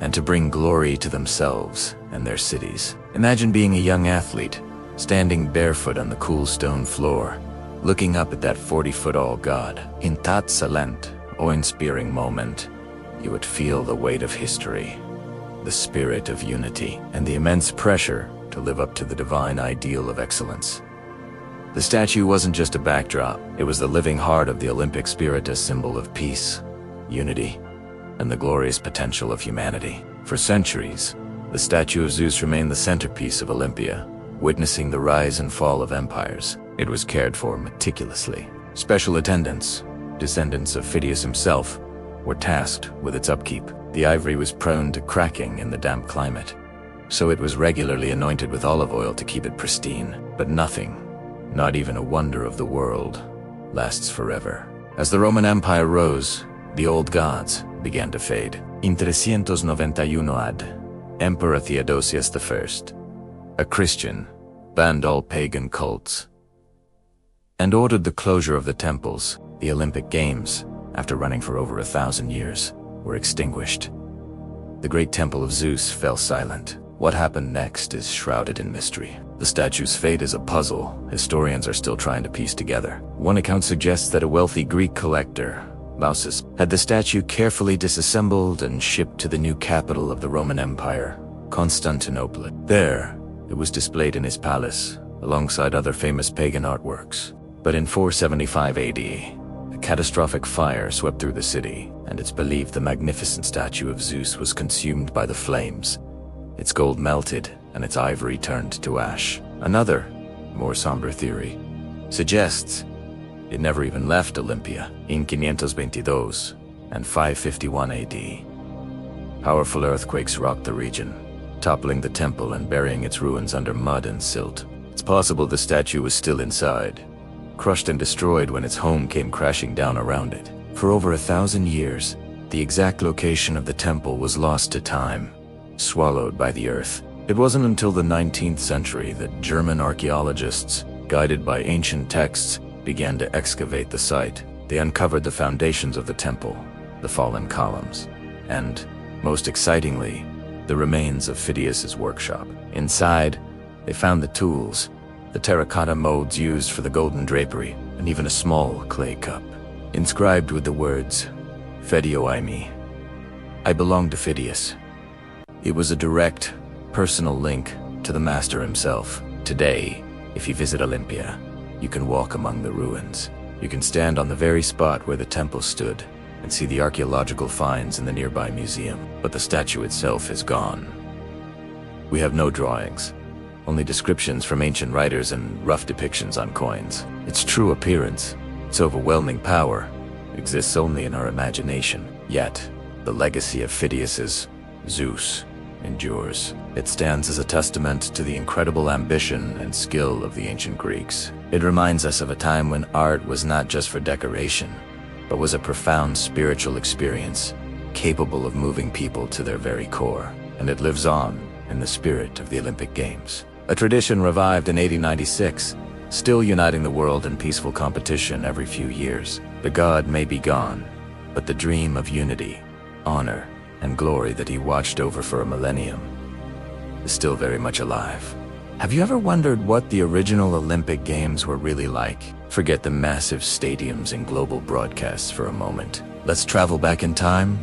and to bring glory to themselves and their cities. Imagine being a young athlete, standing barefoot on the cool stone floor, looking up at that 40-foot-tall god. In that silent, awe-inspiring moment, you would feel the weight of history, the spirit of unity, and the immense pressure to live up to the divine ideal of excellence. The statue wasn't just a backdrop, it was the living heart of the Olympic spirit, a symbol of peace, unity, and the glorious potential of humanity. For centuries, the Statue of Zeus remained the centerpiece of Olympia, witnessing the rise and fall of empires. It was cared for meticulously. Special attendants, descendants of Phidias himself, were tasked with its upkeep. The ivory was prone to cracking in the damp climate, so it was regularly anointed with olive oil to keep it pristine. But nothing, not even a wonder of the world, lasts forever. As the Roman Empire rose, the old gods began to fade. In 391 AD, Emperor Theodosius I, a Christian, banned all pagan cults and ordered the closure of the temples. The Olympic Games, after running for over 1,000 years, were extinguished. The great temple of Zeus fell silent. What happened next is shrouded in mystery. The statue's fate is a puzzle historians are still trying to piece together. One account suggests that a wealthy Greek collector, Lausus, had the statue carefully disassembled and shipped to the new capital of the Roman Empire, Constantinople. There, it was displayed in his palace, alongside other famous pagan artworks. But in 475 AD, a catastrophic fire swept through the city, and it's believed the magnificent statue of Zeus was consumed by the flames. Its gold melted, and its ivory turned to ash. Another, more somber theory, suggests it never even left Olympia. In 522 and 551 AD, powerful earthquakes rocked the region, toppling the temple and burying its ruins under mud and silt. It's possible the statue was still inside, crushed and destroyed when its home came crashing down around it. For over 1,000 years, the exact location of the temple was lost to time, swallowed by the earth. It wasn't until the 19th century that German archaeologists, guided by ancient texts, began to excavate the site. They uncovered the foundations of the temple, the fallen columns, and, most excitingly, the remains of Phidias' workshop. Inside, they found the tools, the terracotta molds used for the golden drapery, and even a small clay cup, inscribed with the words, "Fedio Aimi," I belong to Phidias. It was a direct, personal link to the master himself. Today, if you visit Olympia, you can walk among the ruins. You can stand on the very spot where the temple stood and see the archaeological finds in the nearby museum. But the statue itself is gone. We have no drawings, only descriptions from ancient writers and rough depictions on coins. Its true appearance, its overwhelming power, exists only in our imagination. Yet, the legacy of Phidias' Zeus endures. It stands as a testament to the incredible ambition and skill of the ancient Greeks. It reminds us of a time when art was not just for decoration, but was a profound spiritual experience, capable of moving people to their very core. And it lives on in the spirit of the Olympic Games. A tradition revived in 1896, still uniting the world in peaceful competition every few years. The god may be gone, but the dream of unity, honor, and glory that he watched over for a millennium is still very much alive. Have you ever wondered what the original Olympic Games were really like? Forget the massive stadiums and global broadcasts for a moment. Let's travel back in time,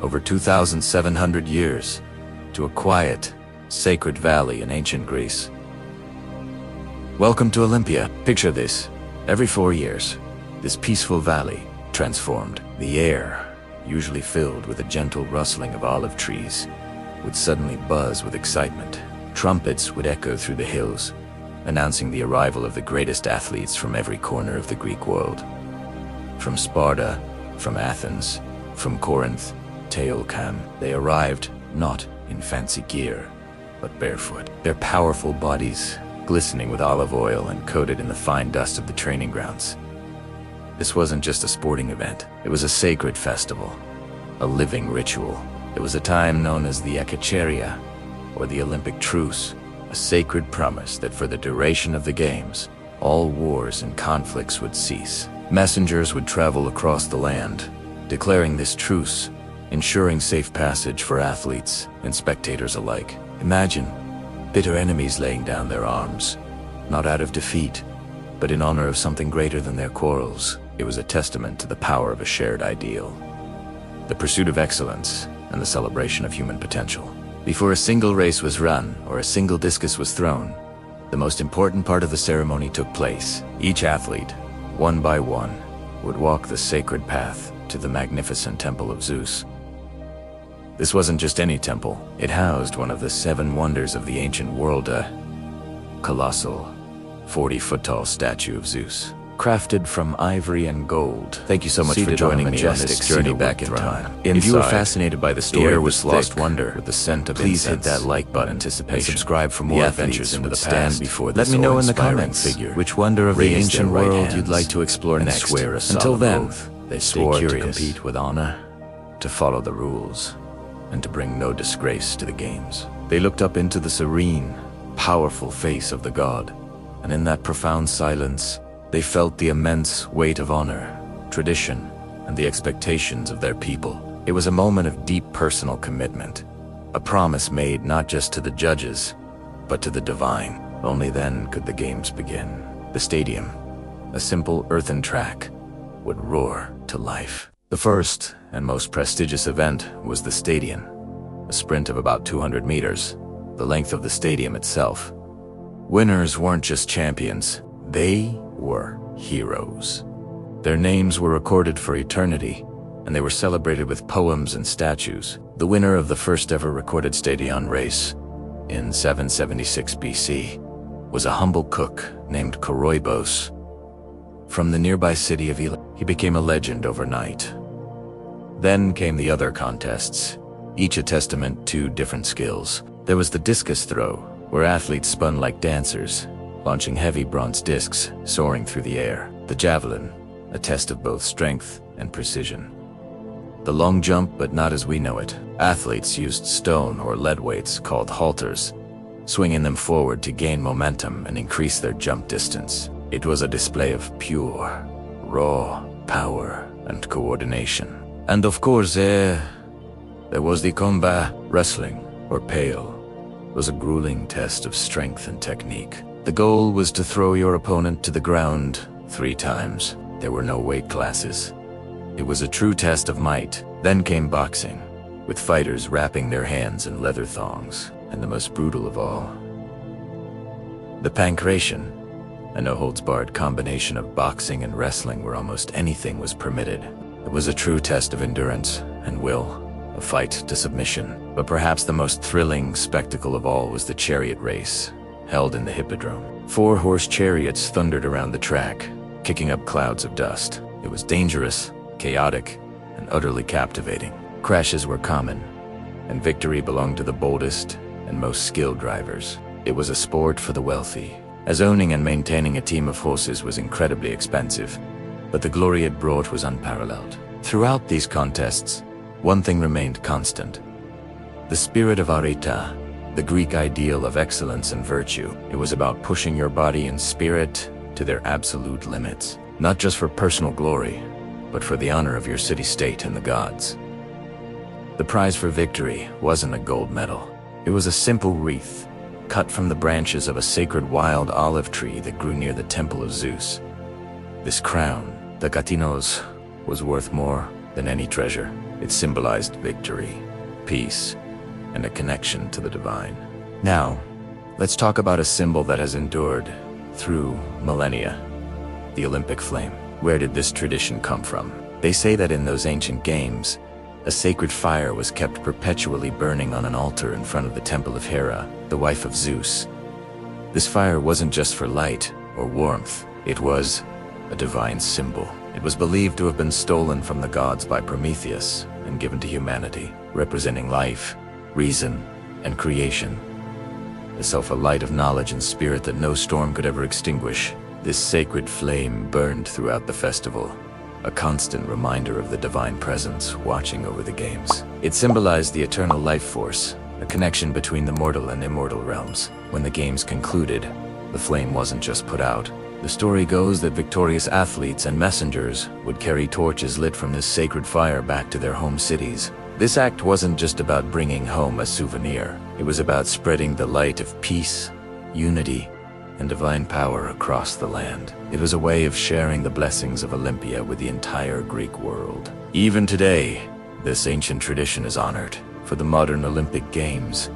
over 2,700 years, to a quiet, sacred valley in ancient Greece. Welcome to Olympia. Picture this. Every 4 years, this peaceful valley transformed. The air, usually filled with a gentle rustling of olive trees, would suddenly buzz with excitement. Trumpets would echo through the hills, announcing the arrival of the greatest athletes from every corner of the Greek world. From Sparta, from Athens, from Corinth, Teocam, they arrived not in fancy gear, but barefoot. Their powerful bodies glistening with olive oil and coated in the fine dust of the training grounds. This wasn't just a sporting event. It was a sacred festival, a living ritual. It was a time known as the Ekacheria, or the Olympic truce, a sacred promise that for the duration of the games, all wars and conflicts would cease. Messengers would travel across the land, declaring this truce, ensuring safe passage for athletes and spectators alike. Imagine bitter enemies laying down their arms, not out of defeat, but in honor of something greater than their quarrels. It was a testament to the power of a shared ideal, the pursuit of excellence, and the celebration of human potential. Before a single race was run or a single discus was thrown, the most important part of the ceremony took place. Each athlete, one by one, would walk the sacred path to the magnificent temple of Zeus. This wasn't just any temple. It housed one of the 7 wonders of the ancient world, a colossal, 40-foot-tall statue of Zeus, crafted from ivory and gold. Thank you so much for joining me on this journey back in time. If you were fascinated by the story of this lost wonder with the scent of incense, please hit that like button and subscribe for more adventures into the past. Let me know in the comments which wonder of the ancient world you'd like to explore next. Until then, they swore to compete with honor, to follow the rules, and to bring no disgrace to the games. They looked up into the serene, powerful face of the god, and in that profound silence, they felt the immense weight of honor, tradition, and the expectations of their people. It was a moment of deep personal commitment, a promise made not just to the judges, but to the divine. Only then could the games begin. The stadium, a simple earthen track, would roar to life. The first and most prestigious event was the stadion, a sprint of about 200 meters, the length of the stadium itself. Winners weren't just champions, they were heroes. Their names were recorded for eternity, and they were celebrated with poems and statues. The winner of the first ever recorded stadion race, in 776 BC, was a humble cook named Koroibos. From the nearby city of Ely, he became a legend overnight. Then came the other contests, each a testament to different skills. There was the discus throw, where athletes spun like dancers, launching heavy bronze discs soaring through the air. The javelin, a test of both strength and precision. The long jump, but not as we know it. Athletes used stone or lead weights called halters, swinging them forward to gain momentum and increase their jump distance. It was a display of pure, raw power and coordination. And of course, there was the combat. Wrestling, or pale, was a grueling test of strength and technique. The goal was to throw your opponent to the ground 3 times. There were no weight classes. It was a true test of might. Then came boxing, with fighters wrapping their hands in leather thongs, and the most brutal of all, the pankration, a no-holds-barred combination of boxing and wrestling where almost anything was permitted. It was a true test of endurance and will, a fight to submission. But perhaps the most thrilling spectacle of all was the chariot race, held in the hippodrome. 4-horse chariots thundered around the track, kicking up clouds of dust. It was dangerous, chaotic, and utterly captivating. Crashes were common, and victory belonged to the boldest and most skilled drivers. It was a sport for the wealthy, as owning and maintaining a team of horses was incredibly expensive, but the glory it brought was unparalleled. Throughout these contests, one thing remained constant: the spirit of areta, the Greek ideal of excellence and virtue. It was about pushing your body and spirit to their absolute limits, not just for personal glory, but for the honor of your city-state and the gods. The prize for victory wasn't a gold medal. It was a simple wreath, cut from the branches of a sacred wild olive tree that grew near the temple of Zeus. This crown, the Katinos, was worth more than any treasure. It symbolized victory, peace, and a connection to the divine. Now, let's talk about a symbol that has endured through millennia: the Olympic flame. Where did this tradition come from? They say that in those ancient games, a sacred fire was kept perpetually burning on an altar in front of the temple of Hera, the wife of Zeus. This fire wasn't just for light or warmth, it was a divine symbol. It was believed to have been stolen from the gods by Prometheus and given to humanity, representing life, reason, and creation. Itself a light of knowledge and spirit that no storm could ever extinguish. This sacred flame burned throughout the festival, a constant reminder of the divine presence watching over the games. It symbolized the eternal life force, a connection between the mortal and immortal realms. When the games concluded, the flame wasn't just put out. The story goes that victorious athletes and messengers would carry torches lit from this sacred fire back to their home cities. This act wasn't just about bringing home a souvenir. It was about spreading the light of peace, unity, and divine power across the land. It was a way of sharing the blessings of Olympia with the entire Greek world. Even today, this ancient tradition is honored. For the modern Olympic Games,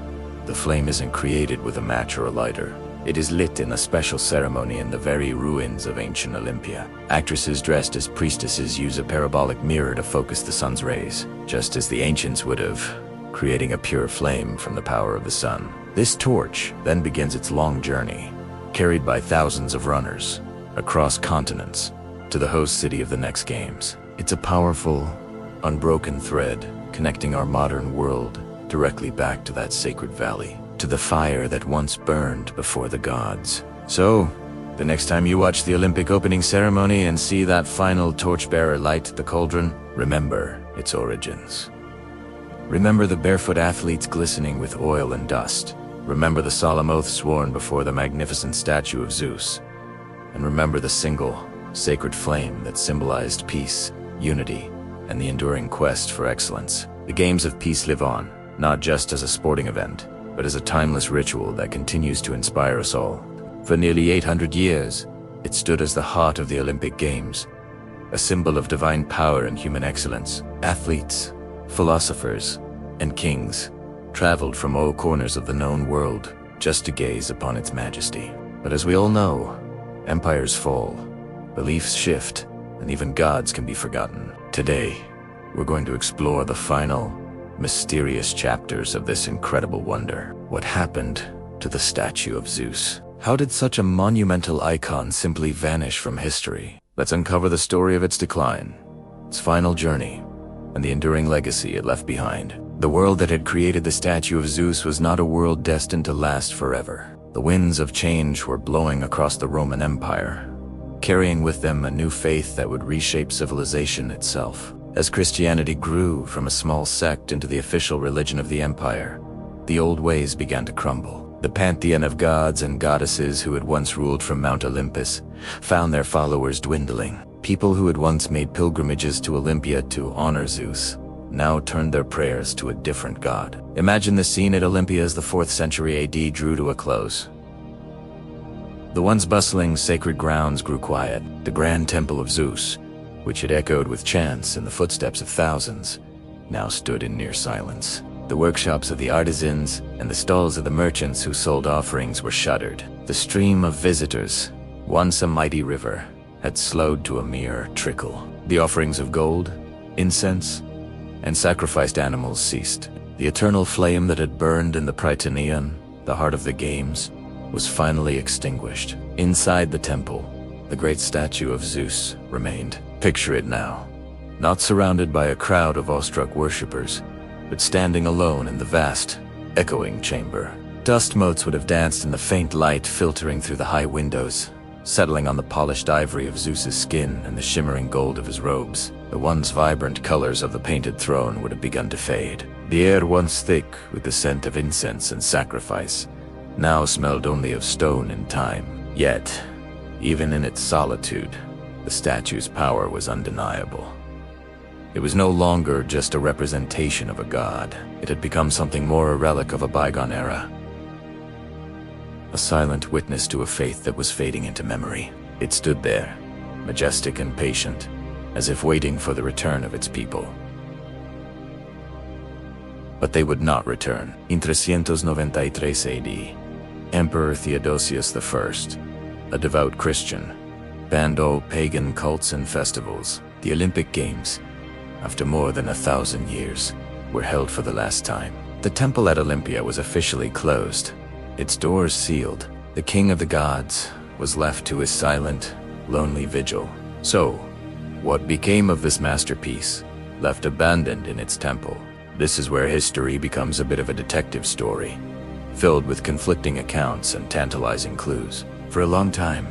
the flame isn't created with a match or a lighter. It is lit in a special ceremony in the very ruins of ancient Olympia. Actresses dressed as priestesses use a parabolic mirror to focus the sun's rays, just as the ancients would have, creating a pure flame from the power of the sun. This torch then begins its long journey, carried by thousands of runners across continents to the host city of the next games. It's a powerful, unbroken thread connecting our modern world directly back to that sacred valley, to the fire that once burned before the gods. So, the next time you watch the Olympic opening ceremony and see that final torchbearer light the cauldron, remember its origins. Remember the barefoot athletes glistening with oil and dust. Remember the solemn oath sworn before the magnificent statue of Zeus. And remember the single, sacred flame that symbolized peace, unity, and the enduring quest for excellence. The Games of Peace live on, not just as a sporting event, but as a timeless ritual that continues to inspire us all. For nearly 800 years, it stood as the heart of the Olympic Games, a symbol of divine power and human excellence. Athletes, philosophers, and kings traveled from all corners of the known world just to gaze upon its majesty. But as we all know, empires fall, beliefs shift, and even gods can be forgotten. Today, we're going to explore the final, mysterious chapters of this incredible wonder. What happened to the statue of Zeus? How did such a monumental icon simply vanish from history? Let's uncover the story of its decline, its final journey, and the enduring legacy it left behind. The world that had created the statue of Zeus was not a world destined to last forever. The winds of change were blowing across the Roman Empire, carrying with them a new faith that would reshape civilization itself. As Christianity grew from a small sect into the official religion of the empire, the old ways began to crumble. The pantheon of gods and goddesses who had once ruled from Mount Olympus found their followers dwindling. People who had once made pilgrimages to Olympia to honor Zeus now turned their prayers to a different god. Imagine the scene at Olympia as the 4th century AD drew to a close. The once bustling sacred grounds grew quiet. The grand temple of Zeus, which had echoed with chants and the footsteps of thousands, now stood in near silence. The workshops of the artisans and the stalls of the merchants who sold offerings were shuttered. The stream of visitors, once a mighty river, had slowed to a mere trickle. The offerings of gold, incense, and sacrificed animals ceased. The eternal flame that had burned in the Prytaneum, the heart of the games, was finally extinguished. Inside the temple, the great statue of Zeus remained. Picture it now, not surrounded by a crowd of awestruck worshippers, but standing alone in the vast, echoing chamber. Dust motes would have danced in the faint light filtering through the high windows, settling on the polished ivory of Zeus's skin and the shimmering gold of his robes. The once vibrant colors of the painted throne would have begun to fade. The air, once thick with the scent of incense and sacrifice, now smelled only of stone and time. Yet, even in its solitude, the statue's power was undeniable. It was no longer just a representation of a god. It had become something more, a relic of a bygone era. A silent witness to a faith that was fading into memory. It stood there, majestic and patient, as if waiting for the return of its people. But they would not return. In 393 AD, Emperor Theodosius I, a devout Christian, banned all pagan cults and festivals. The Olympic Games, after more than 1,000 years, were held for the last time. The temple at Olympia was officially closed, its doors sealed. The king of the gods was left to his silent, lonely vigil. So, what became of this masterpiece, left abandoned in its temple? This is where history becomes a bit of a detective story, filled with conflicting accounts and tantalizing clues. For a long time,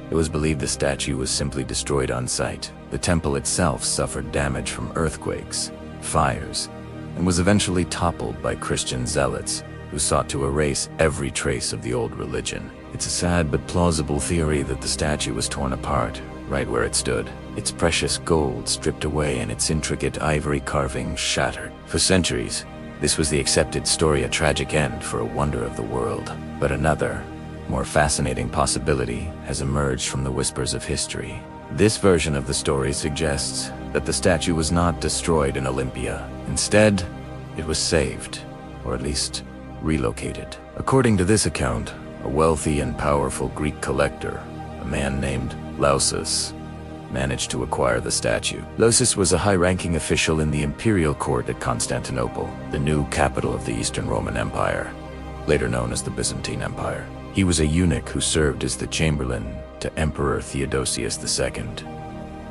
it was believed the statue was simply destroyed on site. The temple itself suffered damage from earthquakes, fires, and was eventually toppled by Christian zealots who sought to erase every trace of the old religion. It's a sad but plausible theory that the statue was torn apart right where it stood, its precious gold stripped away and its intricate ivory carving shattered. For centuries, this was the accepted story, a tragic end for a wonder of the world. But another, more fascinating possibility has emerged from the whispers of history. This version of the story suggests that the statue was not destroyed in Olympia. Instead, it was saved, or at least relocated. According to this account, a wealthy and powerful Greek collector, a man named Lausus, managed to acquire the statue. Lausus was a high-ranking official in the imperial court at Constantinople, the new capital of the Eastern Roman Empire, later known as the Byzantine Empire. He was a eunuch who served as the chamberlain to Emperor Theodosius II,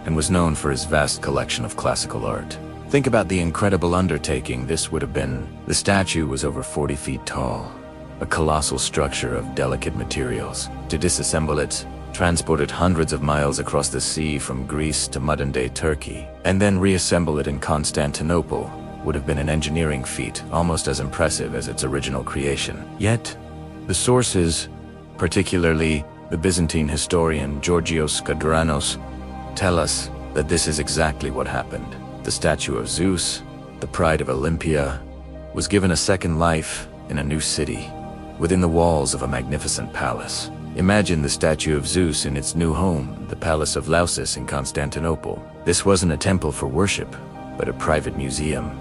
and was known for his vast collection of classical art. Think about the incredible undertaking this would have been. The statue was over 40 feet tall, a colossal structure of delicate materials. To disassemble it, transport it hundreds of miles across the sea from Greece to modern-day Turkey, and then reassemble it in Constantinople would have been an engineering feat almost as impressive as its original creation. Yet, the sources, particularly the Byzantine historian Georgios Kadranos, tell us that this is exactly what happened. The statue of Zeus, the pride of Olympia, was given a second life in a new city, within the walls of a magnificent palace. Imagine the statue of Zeus in its new home, the Palace of Lausus in Constantinople. This wasn't a temple for worship, but a private museum,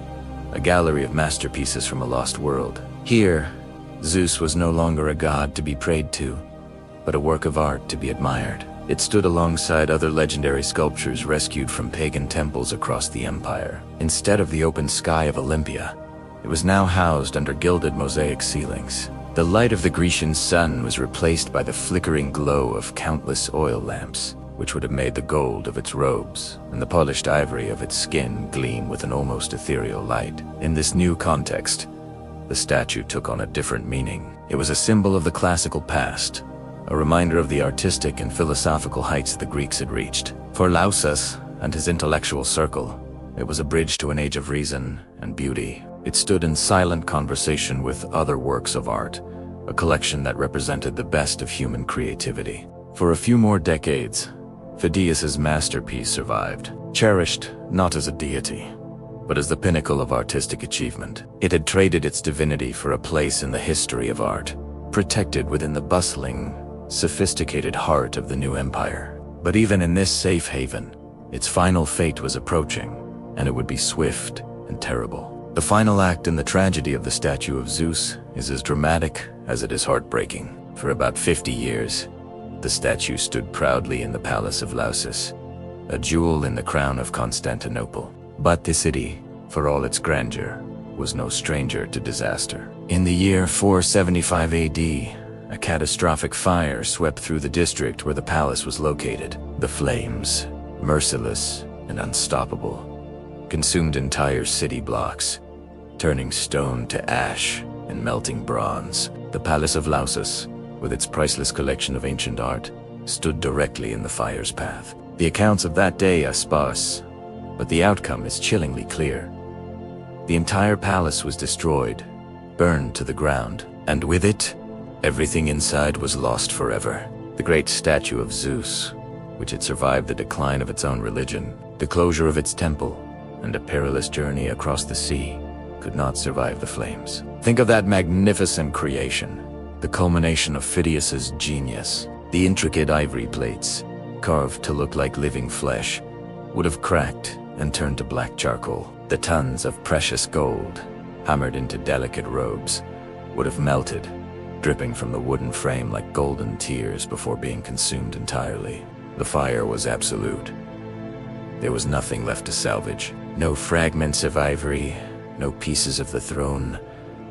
a gallery of masterpieces from a lost world. Here, Zeus was no longer a god to be prayed to, but a work of art to be admired. It stood alongside other legendary sculptures rescued from pagan temples across the empire. Instead of the open sky of Olympia, it was now housed under gilded mosaic ceilings. The light of the Grecian sun was replaced by the flickering glow of countless oil lamps, which would have made the gold of its robes and the polished ivory of its skin gleam with an almost ethereal light. In this new context, the statue took on a different meaning. It was a symbol of the classical past, a reminder of the artistic and philosophical heights the Greeks had reached. For Lausus and his intellectual circle, it was a bridge to an age of reason and beauty. It stood in silent conversation with other works of art, a collection that represented the best of human creativity. For a few more decades, Phidias' masterpiece survived, cherished not as a deity, but as the pinnacle of artistic achievement. It had traded its divinity for a place in the history of art, protected within the bustling, sophisticated heart of the new empire. But even in this safe haven, its final fate was approaching, and it would be swift and terrible. The final act in the tragedy of the statue of Zeus is as dramatic as it is heartbreaking. For about 50 years, the statue stood proudly in the palace of Lausus, a jewel in the crown of Constantinople. But the city, for all its grandeur, was no stranger to disaster. In the year 475 AD, a catastrophic fire swept through the district where the palace was located. The flames, merciless and unstoppable, consumed entire city blocks, turning stone to ash and melting bronze. The Palace of Lausus, with its priceless collection of ancient art, stood directly in the fire's path. The accounts of that day are sparse, but the outcome is chillingly clear. The entire palace was destroyed, burned to the ground, and with it, everything inside was lost forever. The great statue of Zeus, which had survived the decline of its own religion, the closure of its temple, and a perilous journey across the sea, could not survive the flames. Think of that magnificent creation, the culmination of Phidias' genius. The intricate ivory plates, carved to look like living flesh, would have cracked and turned to black charcoal. The tons of precious gold, hammered into delicate robes, would have melted, dripping from the wooden frame like golden tears before being consumed entirely. The fire was absolute. There was nothing left to salvage. No fragments of ivory, no pieces of the throne,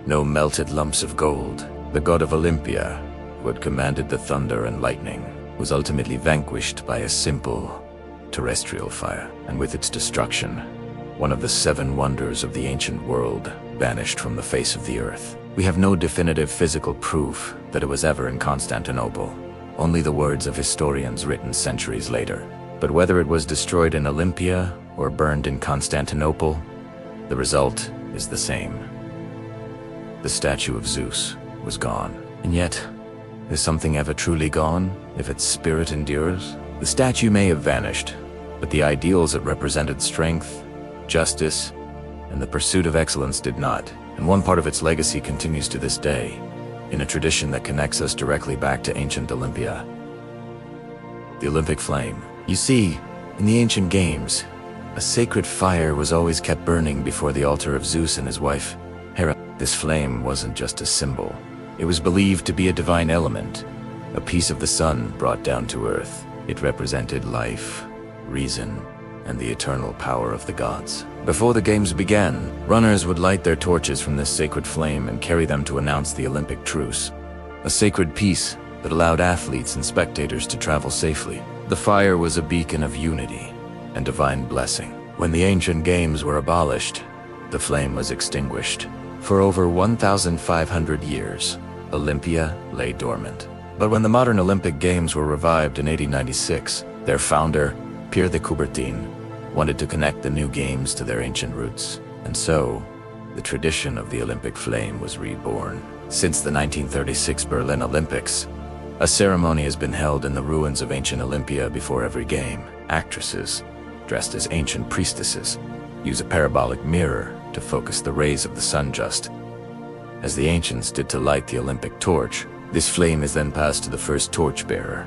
no melted lumps of gold. The god of Olympia, who had commanded the thunder and lightning, was ultimately vanquished by a simple, terrestrial fire. And with its destruction, one of the 7 wonders of the ancient world, vanished from the face of the earth. We have no definitive physical proof that it was ever in Constantinople, only the words of historians written centuries later. But whether it was destroyed in Olympia or burned in Constantinople, the result is the same. The statue of Zeus was gone. And yet, is something ever truly gone if its spirit endures? The statue may have vanished, but the ideals it represented, strength, justice, and the pursuit of excellence, did not. And one part of its legacy continues to this day, in a tradition that connects us directly back to ancient Olympia. The Olympic flame. You see, in the ancient games, a sacred fire was always kept burning before the altar of Zeus and his wife, Hera. This flame wasn't just a symbol. It was believed to be a divine element, a piece of the sun brought down to earth. It represented life, reason, and the eternal power of the gods. Before the games began, runners would light their torches from this sacred flame and carry them to announce the Olympic truce, a sacred peace that allowed athletes and spectators to travel safely. The fire was a beacon of unity and divine blessing. When the ancient games were abolished, the flame was extinguished. For over 1,500 years, Olympia lay dormant. But when the modern Olympic Games were revived in 1896, their founder, Pierre de Coubertin, wanted to connect the new games to their ancient roots. And so, the tradition of the Olympic flame was reborn. Since the 1936 Berlin Olympics, a ceremony has been held in the ruins of ancient Olympia before every game. Actresses, dressed as ancient priestesses, use a parabolic mirror to focus the rays of the sun, just as the ancients did to light the Olympic torch. This flame is then passed to the first torchbearer,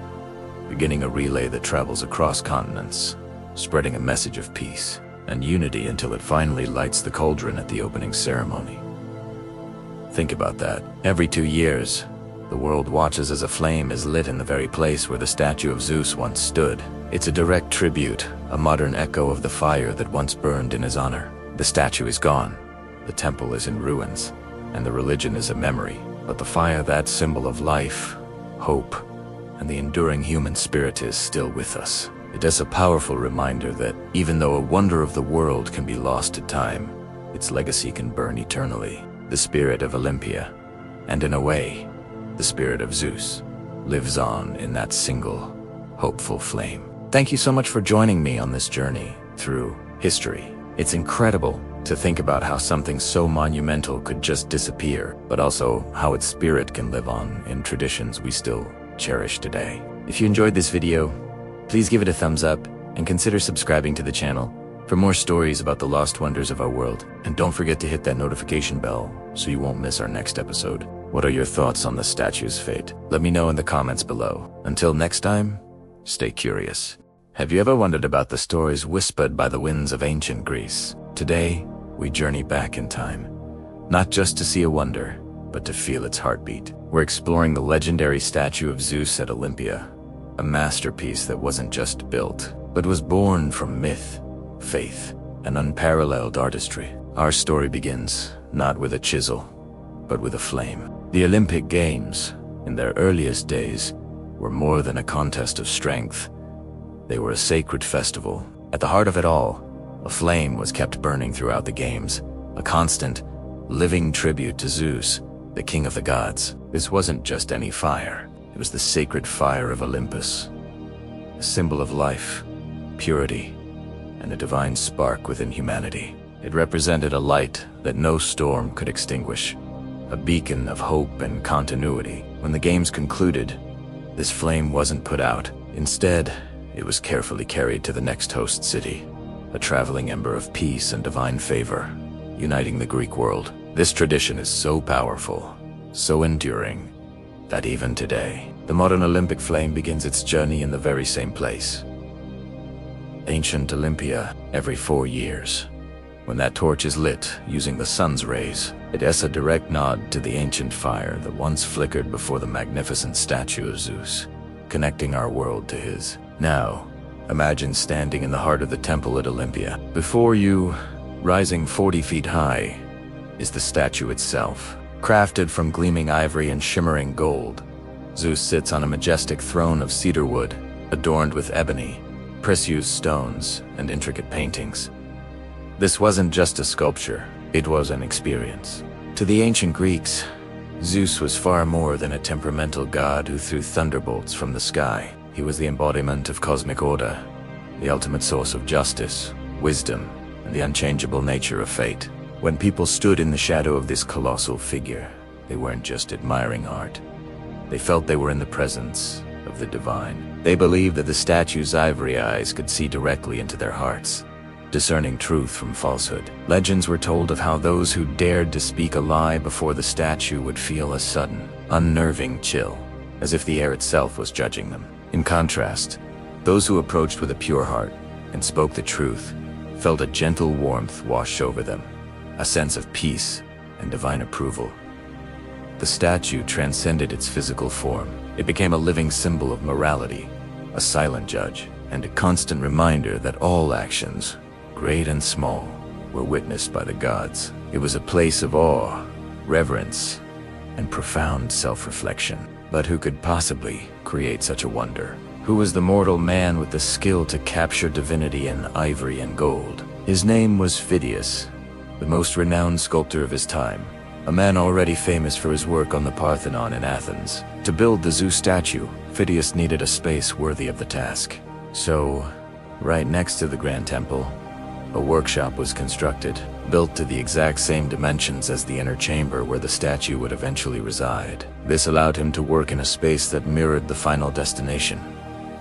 beginning a relay that travels across continents, spreading a message of peace and unity until it finally lights the cauldron at the opening ceremony. Think about that. Every 2 years, the world watches as a flame is lit in the very place where the statue of Zeus once stood. It's a direct tribute, a modern echo of the fire that once burned in his honor. The statue is gone, the temple is in ruins, and the religion is a memory. But the fire, that symbol of life, hope, and the enduring human spirit, is still with us. It is a powerful reminder that even though a wonder of the world can be lost to time, its legacy can burn eternally. The spirit of Olympia, and in a way, the spirit of Zeus, lives on in that single, hopeful flame. Thank you so much for joining me on this journey through history. It's incredible to think about how something so monumental could just disappear, but also how its spirit can live on in traditions we still cherish today. If you enjoyed this video, please give it a thumbs up and consider subscribing to the channel for more stories about the lost wonders of our world. And don't forget to hit that notification bell so you won't miss our next episode. What are your thoughts on the statue's fate? Let me know in the comments below. Until next time, stay curious. Have you ever wondered about the stories whispered by the winds of ancient Greece? Today, we journey back in time, not just to see a wonder, but to feel its heartbeat. We're exploring the legendary statue of Zeus at Olympia, a masterpiece that wasn't just built, but was born from myth, faith, and unparalleled artistry. Our story begins not with a chisel, but with a flame. The Olympic Games, in their earliest days, were more than a contest of strength. They were a sacred festival. At the heart of it all, a flame was kept burning throughout the games, a constant, living tribute to Zeus, the king of the gods. This wasn't just any fire. It was the sacred fire of Olympus, a symbol of life, purity, and a divine spark within humanity. It represented a light that no storm could extinguish, a beacon of hope and continuity. When the games concluded, this flame wasn't put out. Instead, it was carefully carried to the next host city, a traveling ember of peace and divine favor, uniting the Greek world. This tradition is so powerful, so enduring, that even today, the modern Olympic flame begins its journey in the very same place. Ancient Olympia, every 4 years. When that torch is lit using the sun's rays, it is a direct nod to the ancient fire that once flickered before the magnificent statue of Zeus, connecting our world to his. Now, imagine standing in the heart of the temple at Olympia. Before you, rising 40 feet high, is the statue itself. Crafted from gleaming ivory and shimmering gold, Zeus sits on a majestic throne of cedar wood, adorned with ebony, precious stones, and intricate paintings. This wasn't just a sculpture, it was an experience. To the ancient Greeks, Zeus was far more than a temperamental god who threw thunderbolts from the sky. He was the embodiment of cosmic order, the ultimate source of justice, wisdom, and the unchangeable nature of fate. When people stood in the shadow of this colossal figure, they weren't just admiring art. They felt they were in the presence of the divine. They believed that the statue's ivory eyes could see directly into their hearts, discerning truth from falsehood. Legends were told of how those who dared to speak a lie before the statue would feel a sudden, unnerving chill, as if the air itself was judging them. In contrast, those who approached with a pure heart and spoke the truth felt a gentle warmth wash over them, a sense of peace and divine approval. The statue transcended its physical form. It became a living symbol of morality, a silent judge, and a constant reminder that all actions, great and small, were witnessed by the gods. It was a place of awe, reverence, and profound self-reflection. But who could possibly create such a wonder? Who was the mortal man with the skill to capture divinity in ivory and gold? His name was Phidias, the most renowned sculptor of his time, a man already famous for his work on the Parthenon in Athens. To build the Zeus statue, Phidias needed a space worthy of the task. So, right next to the Grand Temple, a workshop was constructed, built to the exact same dimensions as the inner chamber where the statue would eventually reside. This allowed him to work in a space that mirrored the final destination,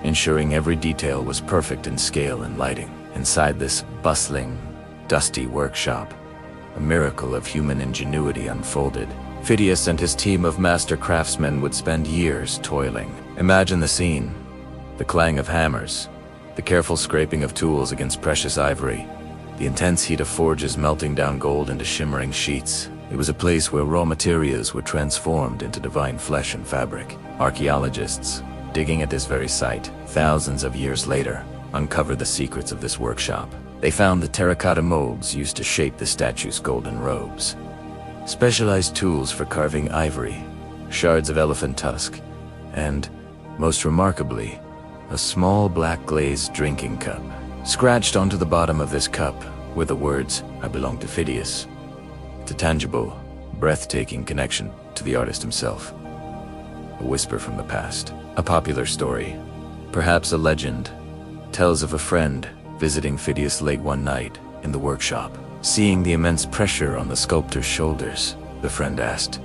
ensuring every detail was perfect in scale and lighting. Inside this bustling, dusty workshop, a miracle of human ingenuity unfolded. Phidias and his team of master craftsmen would spend years toiling. Imagine the scene: the clang of hammers, the careful scraping of tools against precious ivory, the intense heat of forges melting down gold into shimmering sheets. It was a place where raw materials were transformed into divine flesh and fabric. Archaeologists, digging at this very site, thousands of years later, uncovered the secrets of this workshop. They found the terracotta molds used to shape the statue's golden robes, specialized tools for carving ivory, shards of elephant tusk, and, most remarkably, a small black glazed drinking cup. Scratched onto the bottom of this cup were the words, "I belong to Phidias." It's a tangible, breathtaking connection to the artist himself. A whisper from the past. A popular story, perhaps a legend, tells of a friend visiting Phidias late one night in the workshop. Seeing the immense pressure on the sculptor's shoulders, the friend asked,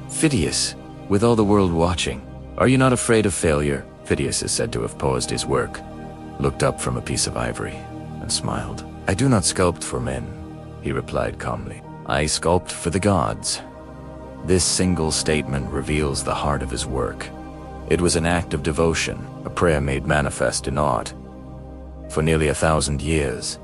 "Phidias, with all the world watching, are you not afraid of failure?" Phidias is said to have paused his work, looked up from a piece of ivory, and smiled. "I do not sculpt for men," he replied calmly. "I sculpt for the gods." This single statement reveals the heart of his work. It was an act of devotion, a prayer made manifest in art. For nearly 1,000 years,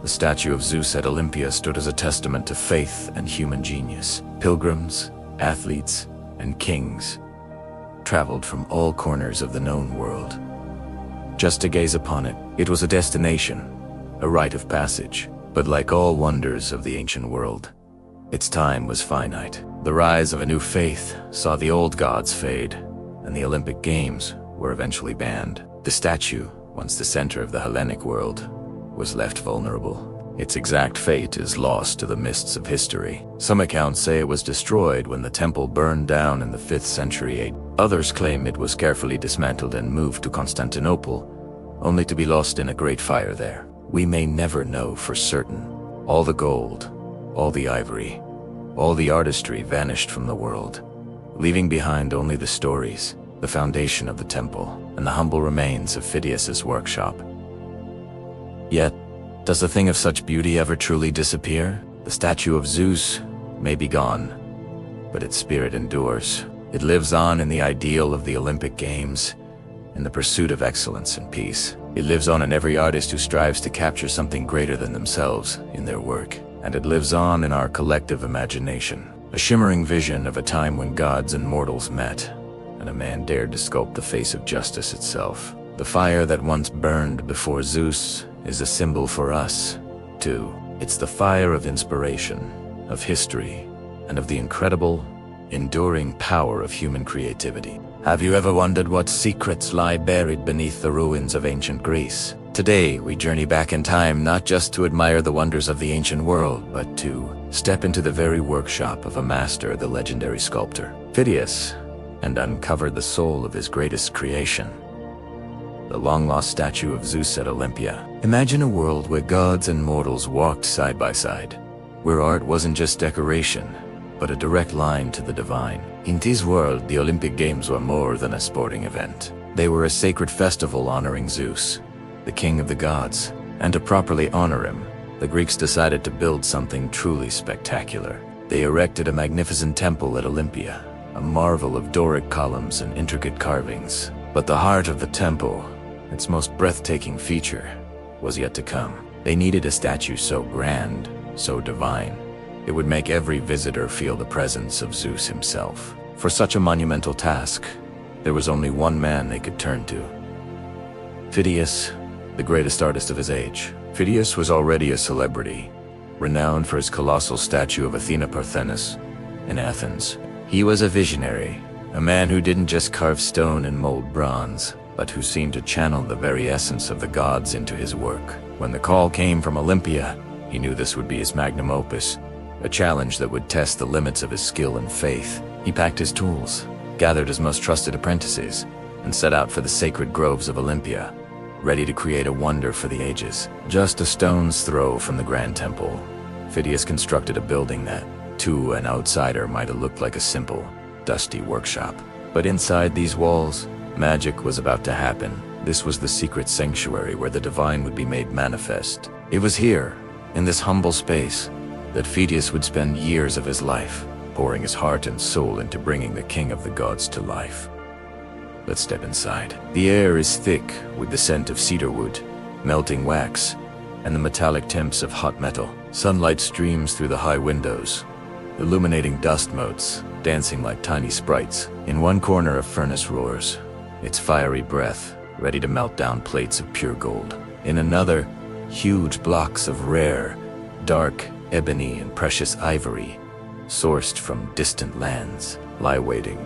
the statue of Zeus at Olympia stood as a testament to faith and human genius. Pilgrims, athletes, and kings traveled from all corners of the known world just to gaze upon it. It was a destination, a rite of passage. But like all wonders of the ancient world, its time was finite. The rise of a new faith saw the old gods fade, and the Olympic Games were eventually banned. The statue, once the center of the Hellenic world, was left vulnerable. Its exact fate is lost to the mists of history. Some accounts say it was destroyed when the temple burned down in the 5th century AD. Others claim it was carefully dismantled and moved to Constantinople, only to be lost in a great fire there. We may never know for certain. All the gold, all the ivory, all the artistry vanished from the world, leaving behind only the stories, the foundation of the temple, and the humble remains of Phidias's workshop. Yet, does a thing of such beauty ever truly disappear? The statue of Zeus may be gone, but its spirit endures. It lives on in the ideal of the Olympic Games, in the pursuit of excellence and peace. It lives on in every artist who strives to capture something greater than themselves in their work. And it lives on in our collective imagination, a shimmering vision of a time when gods and mortals met, and a man dared to sculpt the face of justice itself. The fire that once burned before Zeus is a symbol for us, too. It's the fire of inspiration, of history, and of the incredible, enduring power of human creativity. Have you ever wondered what secrets lie buried beneath the ruins of ancient Greece? Today, we journey back in time not just to admire the wonders of the ancient world, but to step into the very workshop of a master, the legendary sculptor, Phidias, and uncover the soul of his greatest creation, the long-lost statue of Zeus at Olympia. Imagine a world where gods and mortals walked side by side, where art wasn't just decoration, but a direct line to the divine. In this world, the Olympic Games were more than a sporting event. They were a sacred festival honoring Zeus, the king of the gods, and to properly honor him, the Greeks decided to build something truly spectacular. They erected a magnificent temple at Olympia, a marvel of Doric columns and intricate carvings. But the heart of the temple, its most breathtaking feature, was yet to come. They needed a statue so grand, so divine, it would make every visitor feel the presence of Zeus himself. For such a monumental task, there was only one man they could turn to: Phidias, the greatest artist of his age. Phidias was already a celebrity, renowned for his colossal statue of Athena Parthenis in Athens. He was a visionary, a man who didn't just carve stone and mold bronze, but who seemed to channel the very essence of the gods into his work. When the call came from Olympia, he knew this would be his magnum opus, a challenge that would test the limits of his skill and faith. He packed his tools, gathered his most trusted apprentices, and set out for the sacred groves of Olympia, ready to create a wonder for the ages. Just a stone's throw from the Grand Temple, Phidias constructed a building that, to an outsider, might have looked like a simple, dusty workshop. But inside these walls, magic was about to happen. This was the secret sanctuary where the divine would be made manifest. It was here, in this humble space, that Phidias would spend years of his life, pouring his heart and soul into bringing the king of the gods to life. Let's step inside. The air is thick with the scent of cedar wood, melting wax, and the metallic temps of hot metal. Sunlight streams through the high windows, illuminating dust motes, dancing like tiny sprites. In one corner, a furnace roars, its fiery breath ready to melt down plates of pure gold. In another, huge blocks of rare, dark ebony and precious ivory, sourced from distant lands, lie waiting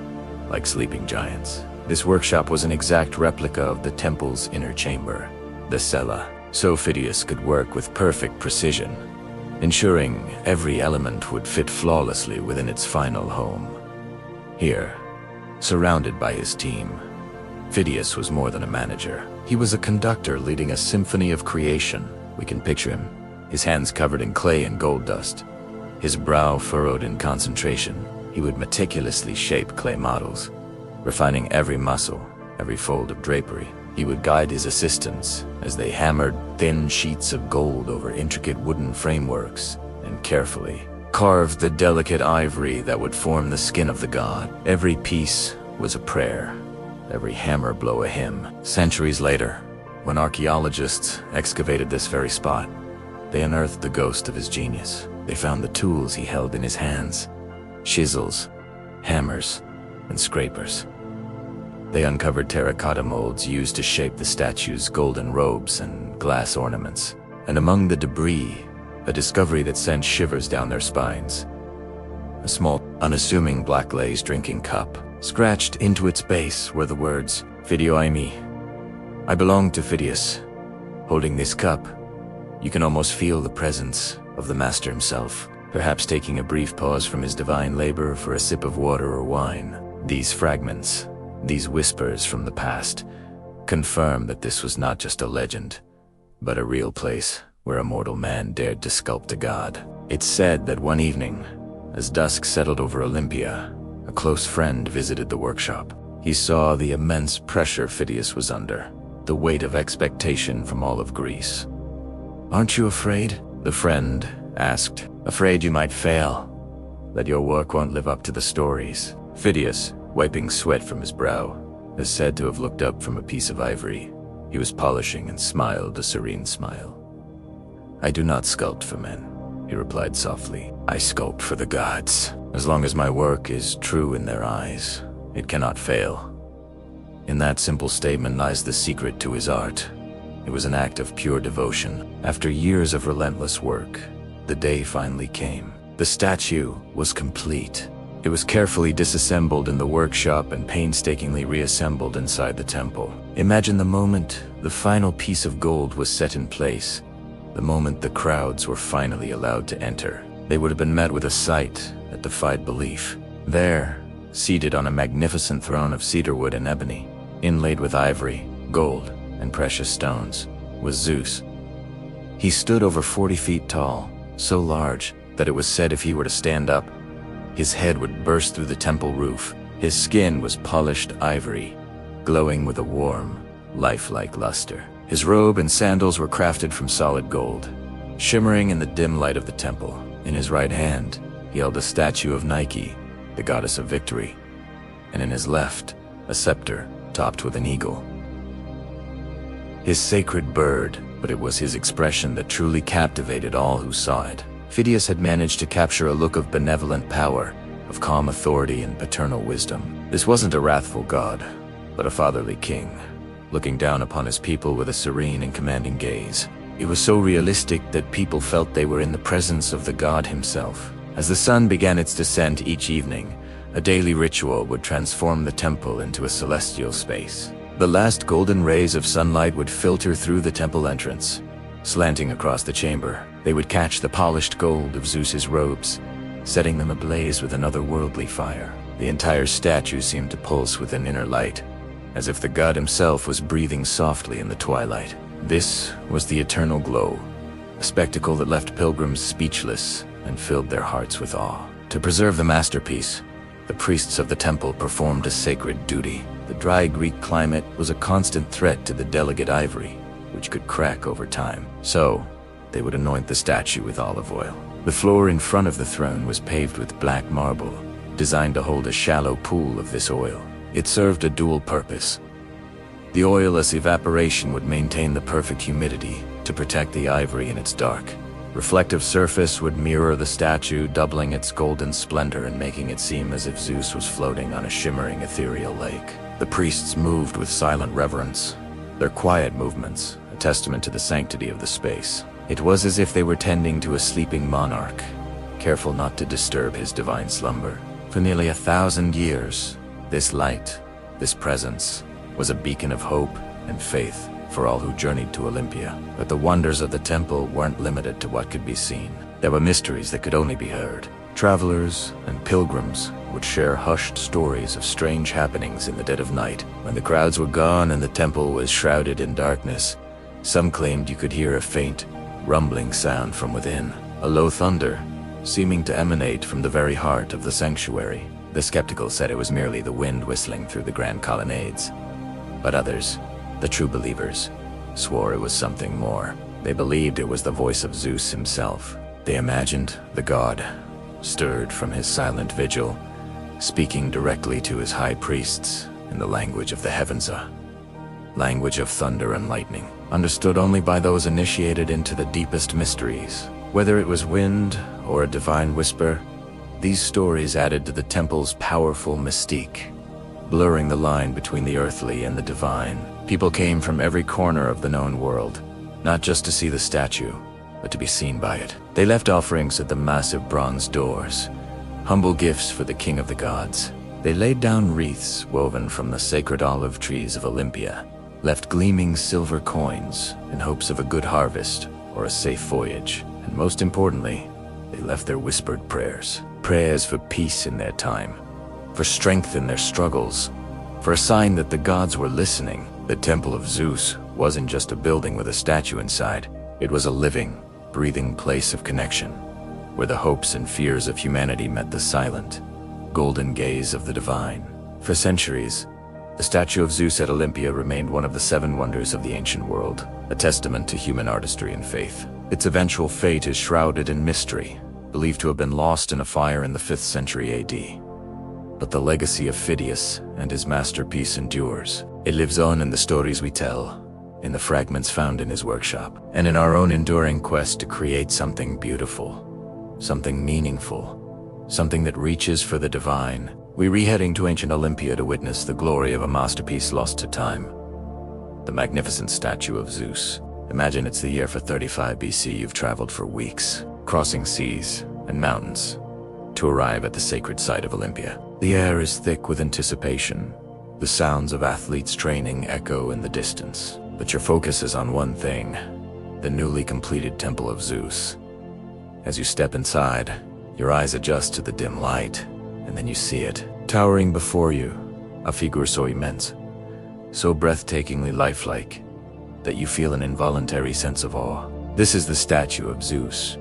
like sleeping giants. This workshop was an exact replica of the temple's inner chamber, the cella, so Phidias could work with perfect precision, ensuring every element would fit flawlessly within its final home. Here, surrounded by his team, Phidias was more than a manager. He was a conductor leading a symphony of creation. We can picture him, his hands covered in clay and gold dust, his brow furrowed in concentration. He would meticulously shape clay models, refining every muscle, every fold of drapery. He would guide his assistants as they hammered thin sheets of gold over intricate wooden frameworks and carefully carved the delicate ivory that would form the skin of the god. Every piece was a prayer, every hammer blow a hymn. Centuries later, when archaeologists excavated this very spot, they unearthed the ghost of his genius. They found the tools he held in his hands: chisels, hammers, and scrapers. They uncovered terracotta molds used to shape the statue's golden robes and glass ornaments. And among the debris, a discovery that sent shivers down their spines. A small, unassuming black glazed drinking cup. Scratched into its base were the words, "Phidioimi." I belong to Phidias. Holding this cup, you can almost feel the presence of the master himself, perhaps taking a brief pause from his divine labor for a sip of water or wine. These fragments, these whispers from the past, confirm that this was not just a legend, but a real place where a mortal man dared to sculpt a god. It's said that one evening, as dusk settled over Olympia, a close friend visited the workshop. He saw the immense pressure Phidias was under, the weight of expectation from all of Greece. "Aren't you afraid?" the friend asked. "Afraid you might fail, that your work won't live up to the stories." Phidias, wiping sweat from his brow, is said to have looked up from a piece of ivory he was polishing and smiled a serene smile. "I do not sculpt for men," he replied softly. "I sculpt for the gods. As long as my work is true in their eyes, it cannot fail." In that simple statement lies the secret to his art. It was an act of pure devotion. After years of relentless work, the day finally came. The statue was complete. It was carefully disassembled in the workshop and painstakingly reassembled inside the temple. Imagine the moment the final piece of gold was set in place, the moment the crowds were finally allowed to enter. They would have been met with a sight that defied belief. There, seated on a magnificent throne of cedarwood and ebony, inlaid with ivory, gold, and precious stones, was Zeus. He stood over 40 feet tall, so large that it was said if he were to stand up, his head would burst through the temple roof. His skin was polished ivory, glowing with a warm, lifelike luster. His robe and sandals were crafted from solid gold, shimmering in the dim light of the temple. In his right hand, he held a statue of Nike, the goddess of victory, and in his left, a scepter topped with an eagle. His sacred bird, but it was his expression that truly captivated all who saw it. Phidias had managed to capture a look of benevolent power, of calm authority and paternal wisdom. This wasn't a wrathful god, but a fatherly king, looking down upon his people with a serene and commanding gaze. It was so realistic that people felt they were in the presence of the god himself. As the sun began its descent each evening, a daily ritual would transform the temple into a celestial space. The last golden rays of sunlight would filter through the temple entrance. Slanting across the chamber, they would catch the polished gold of Zeus's robes, setting them ablaze with an otherworldly fire. The entire statue seemed to pulse with an inner light, as if the god himself was breathing softly in the twilight. This was the eternal glow, a spectacle that left pilgrims speechless and filled their hearts with awe. To preserve the masterpiece, the priests of the temple performed a sacred duty. The dry Greek climate was a constant threat to the delicate ivory, which could crack over time. So, they would anoint the statue with olive oil. The floor in front of the throne was paved with black marble, designed to hold a shallow pool of this oil. It served a dual purpose. The oilless evaporation would maintain the perfect humidity to protect the ivory in its dark. Reflective surface would mirror the statue, doubling its golden splendor and making it seem as if Zeus was floating on a shimmering ethereal lake. The priests moved with silent reverence, their quiet movements a testament to the sanctity of the space. It was as if they were tending to a sleeping monarch, careful not to disturb his divine slumber. For nearly 1,000 years, this light, this presence, was a beacon of hope and faith for all who journeyed to Olympia. But the wonders of the temple weren't limited to what could be seen. There were mysteries that could only be heard. Travelers and pilgrims would share hushed stories of strange happenings in the dead of night. When the crowds were gone and the temple was shrouded in darkness, some claimed you could hear a faint, rumbling sound from within, a low thunder, seeming to emanate from the very heart of the sanctuary. The skeptical said it was merely the wind whistling through the grand colonnades. But others, the true believers, swore it was something more. They believed it was the voice of Zeus himself. They imagined the god, stirred from his silent vigil, speaking directly to his high priests in the language of the heavens, a language of thunder and lightning, understood only by those initiated into the deepest mysteries. Whether it was wind or a divine whisper, these stories added to the temple's powerful mystique, blurring the line between the earthly and the divine. People came from every corner of the known world, not just to see the statue, but to be seen by it. They left offerings at the massive bronze doors, humble gifts for the king of the gods. They laid down wreaths woven from the sacred olive trees of Olympia, left gleaming silver coins in hopes of a good harvest or a safe voyage. And most importantly, they left their whispered prayers. Prayers for peace in their time, for strength in their struggles, for a sign that the gods were listening. The Temple of Zeus wasn't just a building with a statue inside. It was a living, breathing place of connection, where the hopes and fears of humanity met the silent, golden gaze of the divine. For centuries, the statue of Zeus at Olympia remained one of the 7 wonders of the ancient world, a testament to human artistry and faith. Its eventual fate is shrouded in mystery, believed to have been lost in a fire in the 5th century AD. But the legacy of Phidias and his masterpiece endures. It lives on in the stories we tell, in the fragments found in his workshop, and in our own enduring quest to create something beautiful, something meaningful, something that reaches for the divine. We're reheading to ancient Olympia to witness the glory of a masterpiece lost to time, the magnificent statue of Zeus. Imagine it's the year 35 BC. You've traveled for weeks, crossing seas and mountains, to arrive at the sacred site of Olympia. The air is thick with anticipation, The sounds of athletes training echo in the distance, but your focus is on one thing: the newly completed Temple of Zeus. As you step inside, your eyes adjust to the dim light, and then you see it, towering before you, a figure so immense, so breathtakingly lifelike, that you feel an involuntary sense of awe. This is the Statue of Zeus,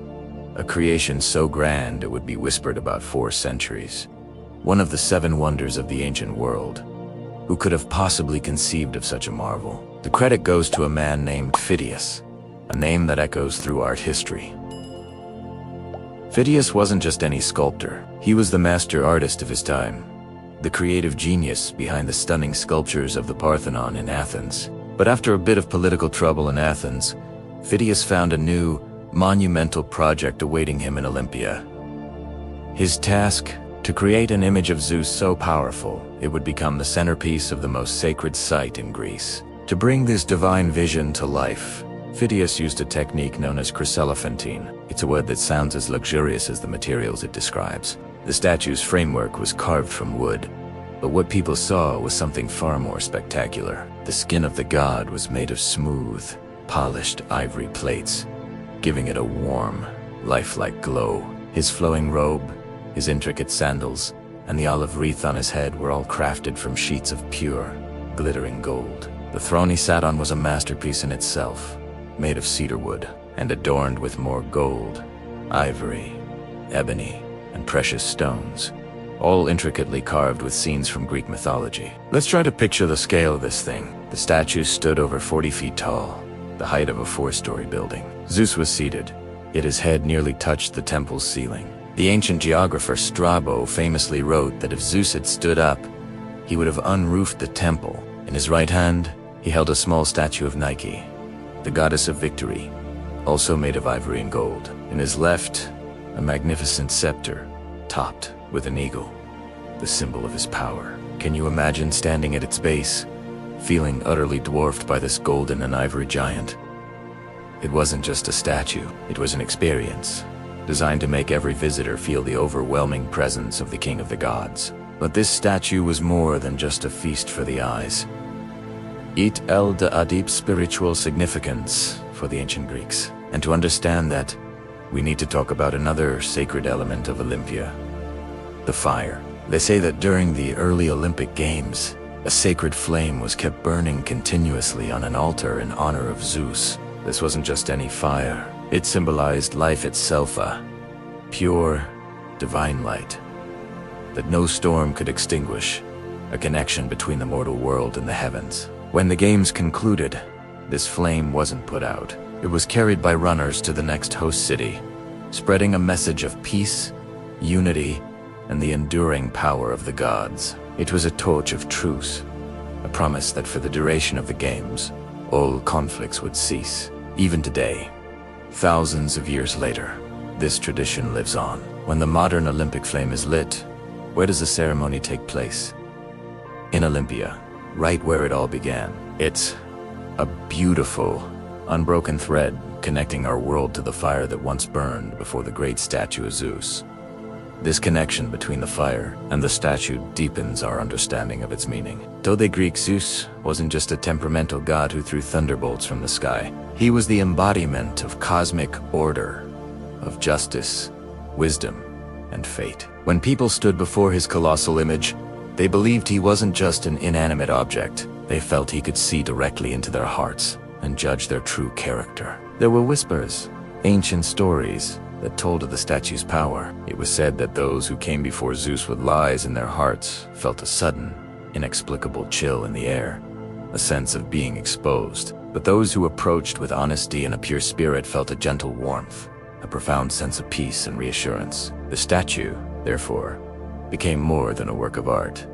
a creation so grand it would be whispered about 4 centuries. One of the 7 wonders of the ancient world. Who could have possibly conceived of such a marvel? The credit goes to a man named Phidias, a name that echoes through art history. Phidias wasn't just any sculptor. He was the master artist of his time, the creative genius behind the stunning sculptures of the Parthenon in Athens. But after a bit of political trouble in Athens, Phidias found a new, monumental project awaiting him in Olympia. His task: to create an image of Zeus so powerful it would become the centerpiece of the most sacred site in Greece. To bring this divine vision to life, Phidias used a technique known as chryselephantine. It's a word that sounds as luxurious as the materials it describes. The statue's framework was carved from wood, but what people saw was something far more spectacular. The skin of the god was made of smooth, polished ivory plates, giving it a warm, lifelike glow. His flowing robe, his intricate sandals, and the olive wreath on his head were all crafted from sheets of pure, glittering gold. The throne he sat on was a masterpiece in itself, made of cedar wood and adorned with more gold, ivory, ebony, and precious stones, all intricately carved with scenes from Greek mythology. Let's try to picture the scale of this thing. The statue stood over 40 feet tall, the height of a 4-story building. Zeus was seated, yet his head nearly touched the temple's ceiling. The ancient geographer Strabo famously wrote that if Zeus had stood up, he would have unroofed the temple. In his right hand, he held a small statue of Nike, the goddess of victory, also made of ivory and gold. In his left, a magnificent scepter, topped with an eagle, the symbol of his power. Can you imagine standing at its base, feeling utterly dwarfed by this golden and ivory giant? It wasn't just a statue, it was an experience, designed to make every visitor feel the overwhelming presence of the king of the gods. But this statue was more than just a feast for the eyes. It held a deep spiritual significance for the ancient Greeks. And to understand that, we need to talk about another sacred element of Olympia: the fire. They say that during the early Olympic Games, a sacred flame was kept burning continuously on an altar in honor of Zeus. This wasn't just any fire. It symbolized life itself, a pure, divine light that no storm could extinguish, a connection between the mortal world and the heavens. When the games concluded, this flame wasn't put out. It was carried by runners to the next host city, spreading a message of peace, unity, and the enduring power of the gods. It was a torch of truce, a promise that for the duration of the games, all conflicts would cease. Even today, thousands of years later, this tradition lives on. When the modern Olympic flame is lit, where does the ceremony take place? In Olympia, right where it all began. It's a beautiful, unbroken thread connecting our world to the fire that once burned before the great statue of Zeus. This connection between the fire and the statue deepens our understanding of its meaning. Though the Greek Zeus wasn't just a temperamental god who threw thunderbolts from the sky. He was the embodiment of cosmic order, of justice, wisdom, and fate. When people stood before his colossal image, they believed he wasn't just an inanimate object. They felt he could see directly into their hearts and judge their true character. There were whispers, ancient stories, that told of the statue's power. It was said that those who came before Zeus with lies in their hearts felt a sudden, inexplicable chill in the air, a sense of being exposed. But those who approached with honesty and a pure spirit felt a gentle warmth, a profound sense of peace and reassurance. The statue, therefore, became more than a work of art.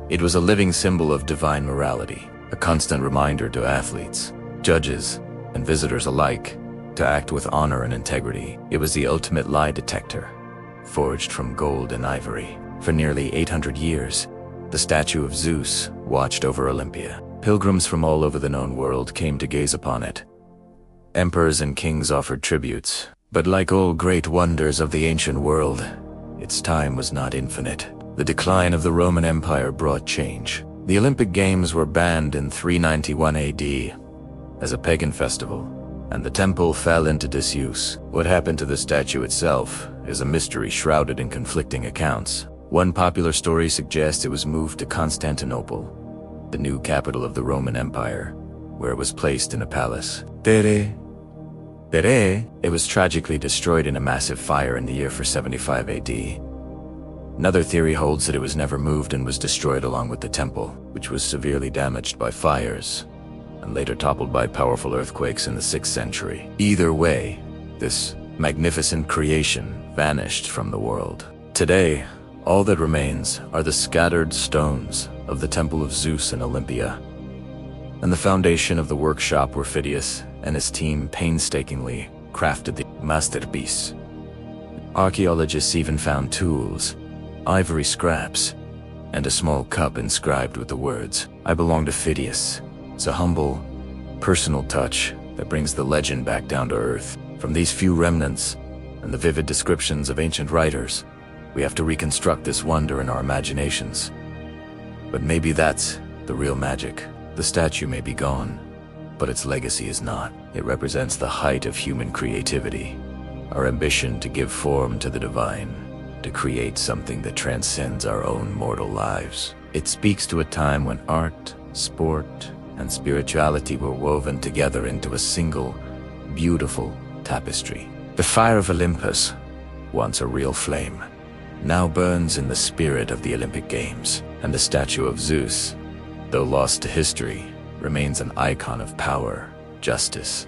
It was a living symbol of divine morality, a constant reminder to athletes, judges, and visitors alike to act with honor and integrity. It was the ultimate lie detector, forged from gold and ivory. For nearly 800 years, the statue of Zeus watched over Olympia. Pilgrims from all over the known world came to gaze upon it. Emperors and kings offered tributes, but like all great wonders of the ancient world, its time was not infinite. The decline of the Roman Empire brought change. The Olympic Games were banned in 391 AD as a pagan festival, and the temple fell into disuse. What happened to the statue itself is a mystery shrouded in conflicting accounts. One popular story suggests it was moved to Constantinople, the new capital of the Roman Empire, where it was placed in a palace. It was tragically destroyed in a massive fire in the year 475 AD. Another theory holds that it was never moved and was destroyed along with the temple, which was severely damaged by fires, and later toppled by powerful earthquakes in the 6th century. Either way, this magnificent creation vanished from the world. Today, all that remains are the scattered stones of the Temple of Zeus in Olympia, and the foundation of the workshop where Phidias and his team painstakingly crafted the masterpiece. Archaeologists even found tools, ivory scraps, and a small cup inscribed with the words, "I belong to Phidias." It's a humble, personal touch that brings the legend back down to earth. From these few remnants and the vivid descriptions of ancient writers, we have to reconstruct this wonder in our imaginations. But maybe that's the real magic. The statue may be gone, but its legacy is not. It represents the height of human creativity, our ambition to give form to the divine, to create something that transcends our own mortal lives. It speaks to a time when art, sport, and spirituality were woven together into a single, beautiful tapestry. The fire of Olympus, once a real flame, now burns in the spirit of the Olympic Games, and the statue of Zeus, though lost to history, remains an icon of power, justice,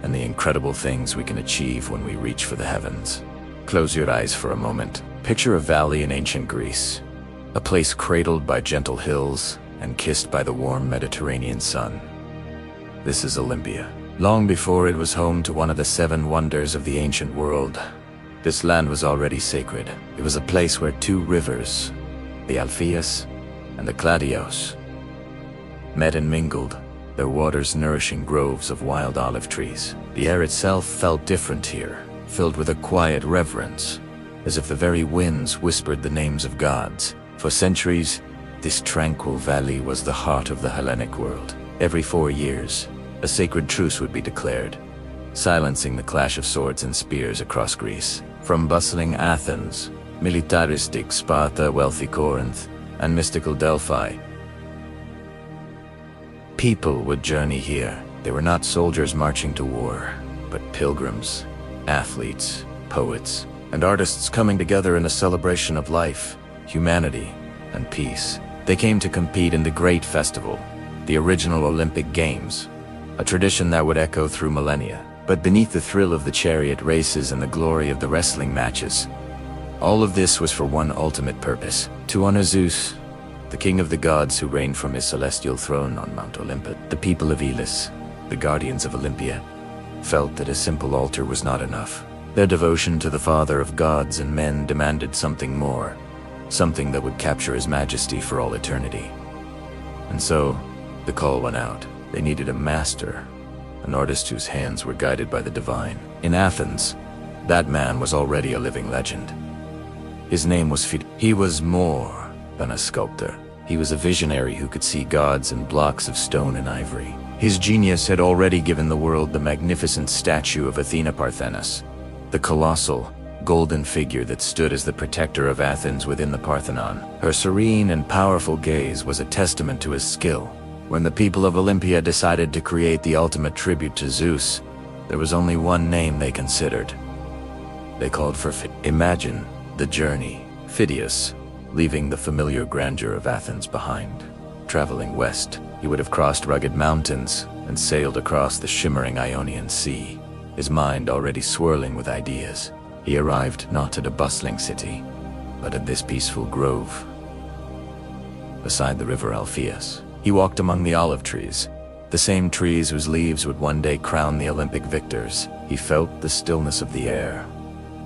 and the incredible things we can achieve when we reach for the heavens. Close your eyes for a moment. Picture a valley in ancient Greece, a place cradled by gentle hills and kissed by the warm Mediterranean sun. This is Olympia. Long before it was home to one of the 7 wonders of the ancient world, this land was already sacred. It was a place where 2 rivers, the Alpheus and the Cladios, met and mingled, their waters nourishing groves of wild olive trees. The air itself felt different here, filled with a quiet reverence, as if the very winds whispered the names of gods. For centuries, this tranquil valley was the heart of the Hellenic world. Every 4 years, a sacred truce would be declared, silencing the clash of swords and spears across Greece. From bustling Athens, militaristic Sparta, wealthy Corinth, and mystical Delphi, people would journey here. They were not soldiers marching to war, but pilgrims, athletes, poets, and artists coming together in a celebration of life, humanity, and peace. They came to compete in the great festival, the original Olympic Games, a tradition that would echo through millennia. But beneath the thrill of the chariot races and the glory of the wrestling matches, all of this was for one ultimate purpose: to honor Zeus, the king of the gods who reigned from his celestial throne on Mount Olympus. The people of Elis, the guardians of Olympia, felt that a simple altar was not enough. Their devotion to the Father of gods and men demanded something more, something that would capture his majesty for all eternity. And so, the call went out. They needed a master, an artist whose hands were guided by the divine. In Athens, that man was already a living legend. His name was Phidias. He was more than a sculptor. He was a visionary who could see gods in blocks of stone and ivory. His genius had already given the world the magnificent statue of Athena Parthenos, the colossal, golden figure that stood as the protector of Athens within the Parthenon. Her serene and powerful gaze was a testament to his skill. When the people of Olympia decided to create the ultimate tribute to Zeus, there was only one name they considered. They called for Phidias. Imagine the journey. Phidias, leaving the familiar grandeur of Athens behind. Traveling west, he would have crossed rugged mountains and sailed across the shimmering Ionian Sea, his mind already swirling with ideas. He arrived not at a bustling city, but at this peaceful grove beside the river Alpheus. He walked among the olive trees, the same trees whose leaves would one day crown the Olympic victors. He felt the stillness of the air.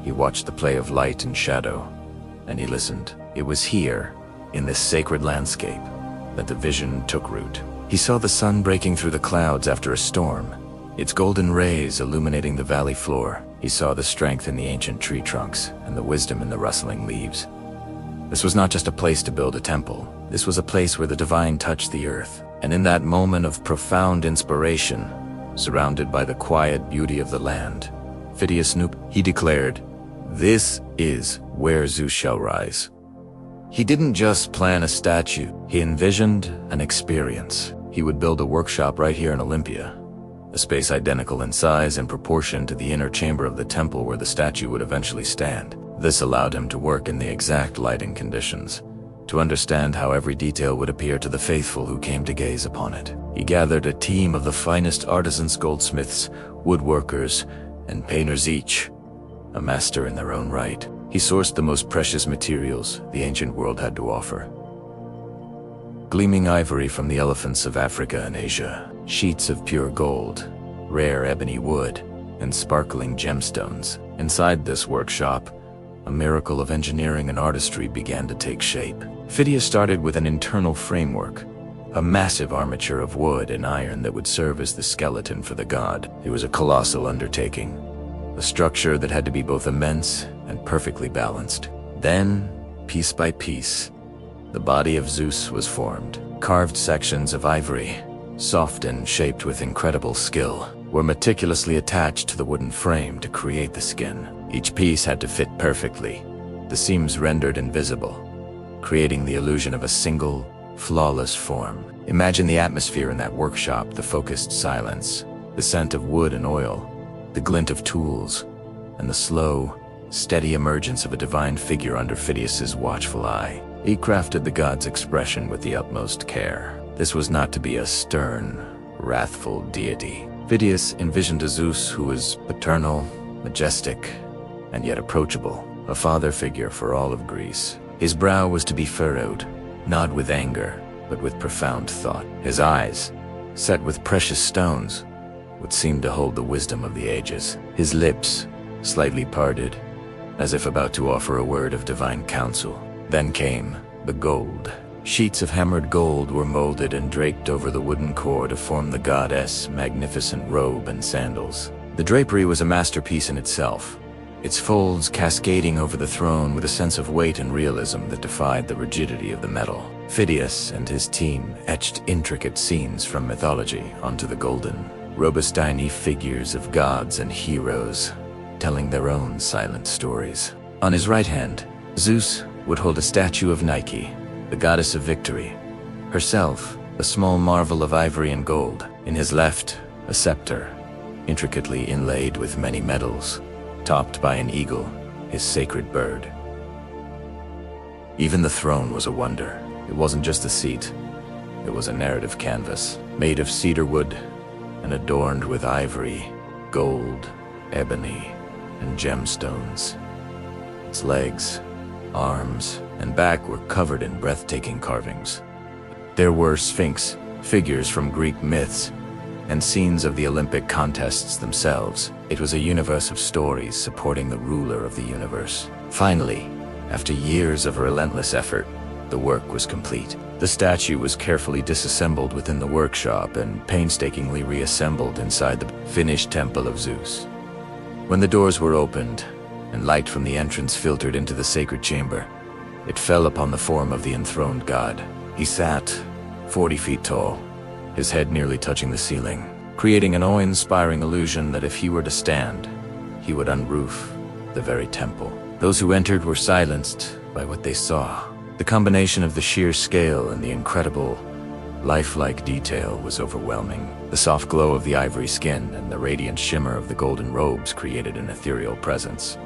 He watched the play of light and shadow, and he listened. It was here, in this sacred landscape, that the vision took root. He saw the sun breaking through the clouds after a storm, its golden rays illuminating the valley floor. He saw the strength in the ancient tree trunks and the wisdom in the rustling leaves. This was not just a place to build a temple. This was a place where the divine touched the earth. And in that moment of profound inspiration, surrounded by the quiet beauty of the land, Phidias knew. He declared, "This is where Zeus shall rise." He didn't just plan a statue. He envisioned an experience. He would build a workshop right here in Olympia, a space identical in size and proportion to the inner chamber of the temple where the statue would eventually stand. This allowed him to work in the exact lighting conditions, to understand how every detail would appear to the faithful who came to gaze upon it. He gathered a team of the finest artisans, goldsmiths, woodworkers, and painters, each a master in their own right. He sourced the most precious materials the ancient world had to offer. Gleaming ivory from the elephants of Africa and Asia, sheets of pure gold, rare ebony wood, and sparkling gemstones. Inside this workshop, a miracle of engineering and artistry began to take shape. Phidias started with an internal framework, a massive armature of wood and iron that would serve as the skeleton for the god. It was a colossal undertaking, a structure that had to be both immense and perfectly balanced. Then, piece by piece, the body of Zeus was formed. Carved sections of ivory, soft and shaped with incredible skill, were meticulously attached to the wooden frame to create the skin. Each piece had to fit perfectly, the seams rendered invisible, creating the illusion of a single, flawless form. Imagine the atmosphere in that workshop, the focused silence, the scent of wood and oil, the glint of tools, and the slow, steady emergence of a divine figure under Phidias's watchful eye. He crafted the god's expression with the utmost care. This was not to be a stern, wrathful deity. Phidias envisioned a Zeus who was paternal, majestic, and yet approachable, a father figure for all of Greece. His brow was to be furrowed, not with anger, but with profound thought. His eyes, set with precious stones, would seem to hold the wisdom of the ages. His lips, slightly parted, as if about to offer a word of divine counsel. Then came the gold. Sheets of hammered gold were molded and draped over the wooden core to form the goddess' magnificent robe and sandals. The drapery was a masterpiece in itself, its folds cascading over the throne with a sense of weight and realism that defied the rigidity of the metal. Phidias and his team etched intricate scenes from mythology onto the golden, robustine figures of gods and heroes, telling their own silent stories. On his right hand, Zeus would hold a statue of Nike, the goddess of victory, herself a small marvel of ivory and gold. In his left, a scepter, intricately inlaid with many metals, topped by an eagle, his sacred bird. Even the throne was a wonder. It wasn't just a seat, it was a narrative canvas, made of cedar wood and adorned with ivory, gold, ebony, and gemstones. Its legs, arms, and back were covered in breathtaking carvings. There were sphinx figures from Greek myths and scenes of the Olympic contests themselves. It was a universe of stories supporting the ruler of the universe. Finally, after years of relentless effort, the work was complete. The statue was carefully disassembled within the workshop and painstakingly reassembled inside the finished temple of Zeus. When the doors were opened and light from the entrance filtered into the sacred chamber, it fell upon the form of the enthroned god. He sat, 40 feet tall, his head nearly touching the ceiling, creating an awe-inspiring illusion that if he were to stand, he would unroof the very temple. Those who entered were silenced by what they saw. The combination of the sheer scale and the incredible, lifelike detail was overwhelming. The soft glow of the ivory skin and the radiant shimmer of the golden robes created an ethereal presence.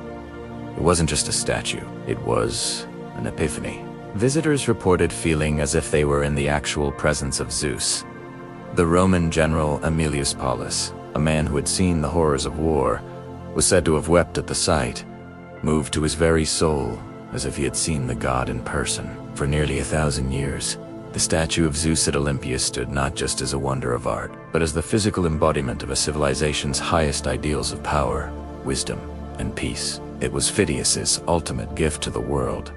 It wasn't just a statue, it was an epiphany. Visitors reported feeling as if they were in the actual presence of Zeus. The Roman general Aemilius Paulus, a man who had seen the horrors of war, was said to have wept at the sight, moved to his very soul, as if he had seen the god in person. For nearly 1,000 years, the statue of Zeus at Olympia stood not just as a wonder of art, but as the physical embodiment of a civilization's highest ideals of power, wisdom, and peace. It was Phidias's ultimate gift to the world,